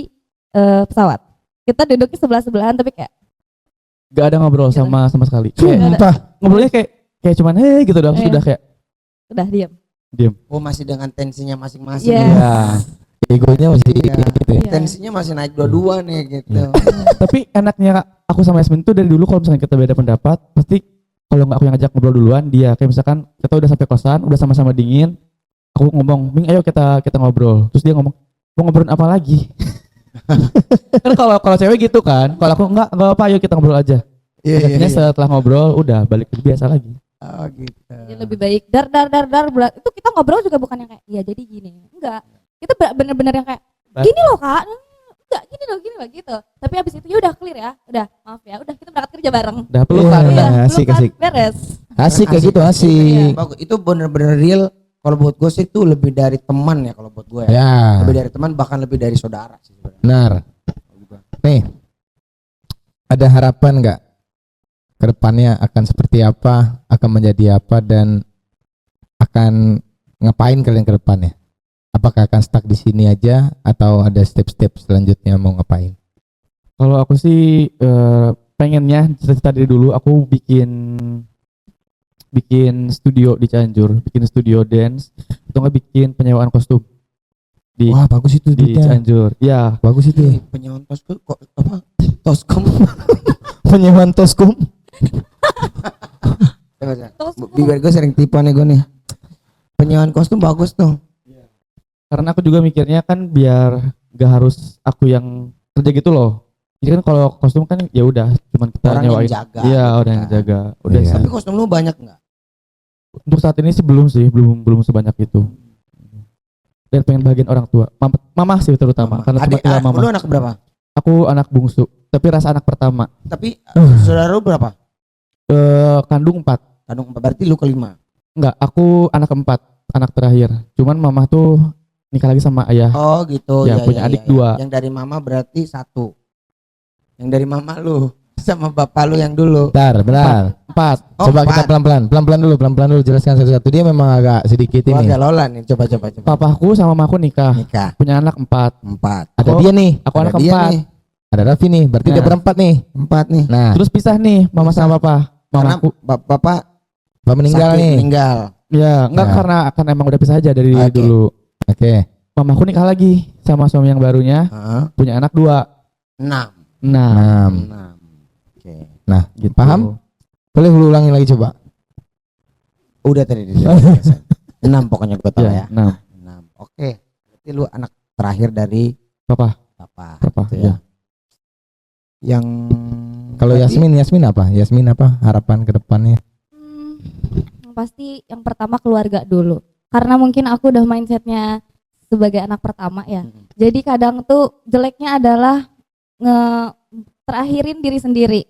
pesawat. Kita duduknya sebelah-sebelahan tapi kayak Gak ada ngobrol sama sekali. Kayak Sumpah. ngobrolnya kayak cuman gitu doang. Terus Iya. udah kayak udah diam. diem. Oh masih dengan tensinya masing-masing. Yes. Iya. Egonya masih Iya. gitu ya. Iya. Tensinya masih naik dua-dua nih gitu. Tapi enaknya aku sama Yasmin tuh dari dulu kalau misalnya kita beda pendapat, pasti kalau nggak aku yang ngajak ngobrol duluan, dia kayak misalkan kita udah sampai kosan, udah sama-sama dingin, aku ngomong, Ming ayo kita ngobrol. Terus dia ngomong, mau ngobrolin apa lagi? Kan kalau cewek gitu kan, kalau aku nggak apa ayo kita ngobrol aja. Akhirnya setelah ngobrol udah balik ke biasa lagi. Oh gitu. Jadi lebih baik dar itu kita ngobrol juga bukan yang kayak ya jadi gini. Enggak. Kita bener-bener yang kayak gini loh Kak. Enggak, gini loh gitu. Tapi abis itu ya udah clear ya. Udah, maaf ya. Udah kita berangkat kerja bareng. Udah pelukan. Iya. udah. asik, pelukan, asik. beres. Asik kayak gitu, Iya, asik. bagus. Itu bener-bener real. Kalau buat gue sih itu lebih dari teman ya kalau buat gue ya. Ya, Lebih dari teman bahkan lebih dari saudara sih sebenarnya. benar. Nih, ada harapan nggak ke depannya akan seperti apa, akan menjadi apa, dan akan ngapain kalian ke depannya? Apakah akan stuck di sini aja atau ada step-step selanjutnya mau ngapain? Kalau aku sih pengennya cita-cita dari dulu aku bikin studio di Cianjur, bikin studio dance, atau nggak bikin penyewaan kostum di Wah, bagus itu di duitnya. Cianjur. Ya, Bagus itu. Penyewaan tosku kok apa? Toskom. Penyewaan toskum. Bibir gue sering tipuan nih gue nih. Penyewaan kostum bagus tuh. karena aku juga mikirnya kan biar gak harus aku yang kerja gitu loh. Jadi kan kalau kostum kan ya udah cuman kita Orang yang nyewain. jaga Iya, gitu orang yang kan. jaga. Udah Iya. sih. Tapi kostum lu banyak nggak? Untuk saat ini sih belum sebanyak itu. Dan pengen bagian orang tua. Mama sih terutama karena cuma tinggal mama. Lu anak berapa? Aku anak bungsu, tapi rasa anak pertama. Tapi saudara lu berapa? Kandung 4. Kandung 4 berarti lu kelima. Enggak, aku anak keempat, anak terakhir. Cuman mama tuh nikah lagi sama ayah. Oh gitu. Ya, punya adik 2. Yang dari mama berarti 1. Yang dari mama lu sama bapak lu yang dulu. Bentar. 4. Oh, Coba kita 4. pelan-pelan dulu jelaskan satu-satu. Dia memang agak sedikit ini. Keluarga Lola nih. Coba. Papaku sama mamaku nikah, Nikah punya anak 4. 4. Ada Oh. dia nih, Aku Ada anak dia keempat. nih. ada Raffi nih. Berarti Nah. dia berempat nih. 4 nih. Nah, Terus pisah nih mama sama papa. Karena Mamaku bapak Bapak meninggal sakit, nih. meninggal. ya enggak Ya. karena emang udah pisah aja dari Oke. dulu. Oke. Mamaku nikah lagi sama suami yang barunya, Heeh. punya anak 2. 6. Nah, 6. Oke. Nah, gitu. paham? Boleh lu ulangin lagi coba. Udah tadi. 6 pokoknya gue tahu ya. Ya, 6. 6. Oke. Berarti lu anak terakhir dari Papa. papa. Gitu Gitu ya. Yang Kalau tadi- Yasmin apa? Yasmin apa harapan ke depannya? Pasti yang pertama keluarga dulu. Karena mungkin aku udah mindsetnya sebagai anak pertama ya. Jadi kadang tuh jeleknya adalah terakhirin diri sendiri.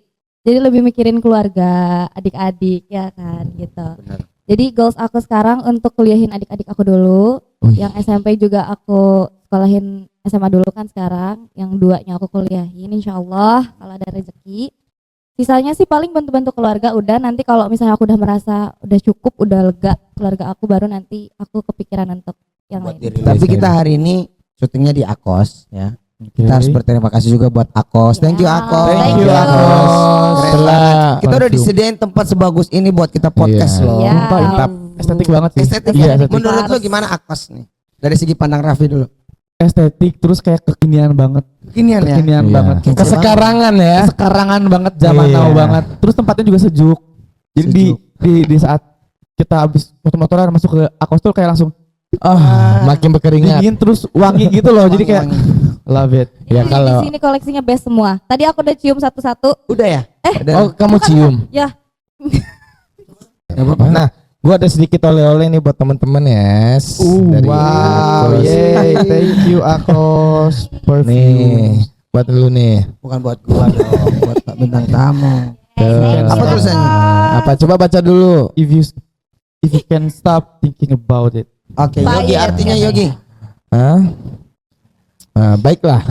Jadi lebih mikirin keluarga, adik-adik ya kan gitu. Benar. Jadi goals aku sekarang untuk kuliahin adik-adik aku dulu. Wih. Yang SMP juga aku sekolahin SMA dulu kan sekarang. Yang 2-nya aku kuliahin insyaallah kalau ada rezeki. Sisanya sih paling bantu-bantu keluarga udah, nanti kalau misalnya aku udah merasa udah cukup, udah lega keluarga aku, baru nanti aku kepikiran untuk yang Buat lain. diri. Tapi kita hari ini syutingnya di Akos ya. Oke. Kita harus berterima kasih juga buat Akos. Thank you Ya, Akos. thank you, Akos. Akos. Keren Setelah banget. Kita udah langsung. disediain tempat sebagus ini buat kita podcast Iya. loh. Iya. Sumpah ini estetik banget sih. Estetik Iya, ya. estetik. Menurut lo gimana Akos nih? Dari segi pandang Raffi dulu. Estetik terus kayak kekinian banget. Kekinian ya. Kekinian Iya. banget. Kesekarangan ya. Sekarangan banget, zaman Iya. now banget. Terus tempatnya juga sejuk. Jadi di saat kita habis motor-motoran masuk ke Akos tuh kayak langsung Makin berkeringat. dingin terus wangi gitu loh. Jadi kayak love it. Ya Ini kalau di sini koleksinya best semua. Tadi aku udah cium satu-satu. Udah ya? Udah. oh kamu cium. Ya, Nggak apa-apa. Nah, Gua ada sedikit oleh-oleh nih buat teman-teman ya. Dari Wow, Akos. yay, thank you Akos perfume. Nih, buat lu nih. Bukan buat gua dong, buat bintang tamu. Apa tulisannya? Apa? Coba baca dulu. If you can stop thinking about it. Oke, Yogi Baik. artinya Yogi. Hah? Nah, baiklah.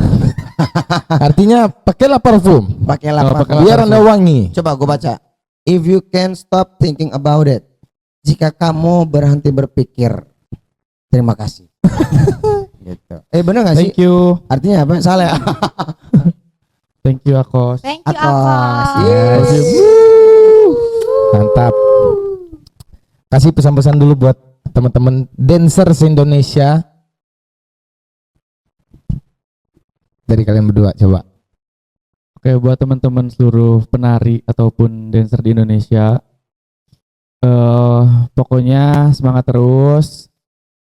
Artinya pakailah parfum Pakailah Oh, parfum. biar Anda wangi. Coba gue baca. If you can stop thinking about it. Jika kamu berhenti berpikir. Terima kasih. Gitu. Bener gak sih? Thank you. Artinya apa? Salah ya? Thank you Akos. Thank you Akos. Akos. Yes. Mantap. Kasih pesan-pesan dulu buat teman-teman dancer se-Indonesia. Dari kalian berdua coba. Oke, buat teman-teman seluruh penari ataupun dancer di Indonesia, pokoknya semangat terus,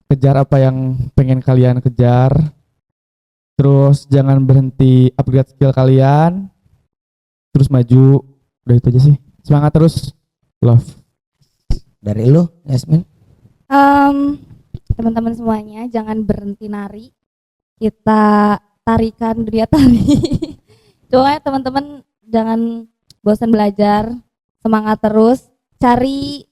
kejar apa yang pengen kalian kejar, terus jangan berhenti upgrade skill kalian, terus maju, udah itu aja sih. Semangat terus, love. Dari lu, Yasmin. Teman-teman semuanya jangan berhenti nari. Kita tarikan dunia tari. Coba teman-teman jangan bosan belajar, semangat terus, cari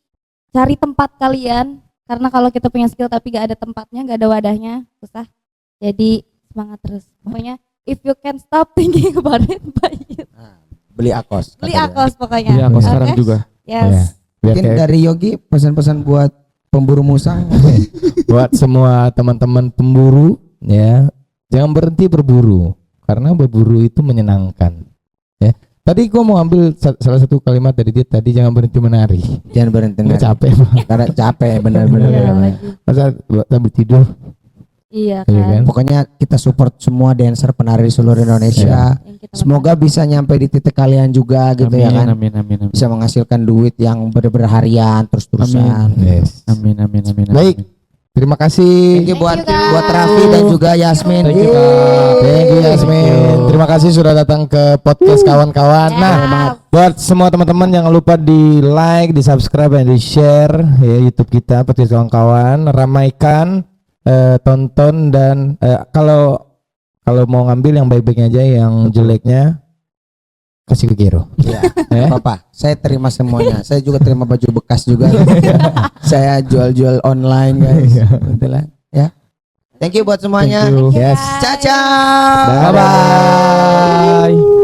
tempat kalian karena kalau kita punya skill tapi gak ada tempatnya, gak ada wadahnya, susah. Jadi semangat terus. Pokoknya if you can stop thinking about it, buy it. Beli Akos. Beli kata dia. Akos pokoknya. Iya, Akos Oke? sekarang juga. Ya, Yes. biar Mungkin kayak dari Yogi pesan-pesan buat pemburu musang. buat semua teman-teman pemburu ya, jangan berhenti berburu karena berburu itu menyenangkan. Ya. Tadi gua mau ambil salah satu kalimat dari dia tadi, jangan berhenti menari. Jangan berhenti. Nggak capek, Bang. Karena capek benar-benar. Iya, benar. lagi. Masa sambil tidur. Iya Iya kan. kan? Pokoknya kita support semua dancer penari di seluruh Indonesia. Yang kita Semoga bisa nyampe di titik kalian juga gitu Amin, ya kan. amin, amin, amin. Bisa menghasilkan duit yang berharian terus-terusan. Yes. Amin, amin, amin. Baik. amin. Terima kasih. Thank you buat Thank you, guys. buat Raffi dan juga Yasmin. Thank you, Kak. Thank you Yasmin. Terima kasih sudah datang ke podcast kawan-kawan. Ya. Nah, buat semua teman-teman jangan lupa di like, di subscribe, dan di share ya YouTube kita podcast kawan-kawan. Ramaikan, tonton dan kalau mau ngambil yang baik-baiknya aja, yang jeleknya kasih ke Gero. Iya. Apa-apa. Saya terima semuanya. Saya juga terima baju bekas juga. Saya jual-jual online guys. Betul lah. Ya. Thank you buat semuanya. Thank you. Yes. Caca. Bye bye.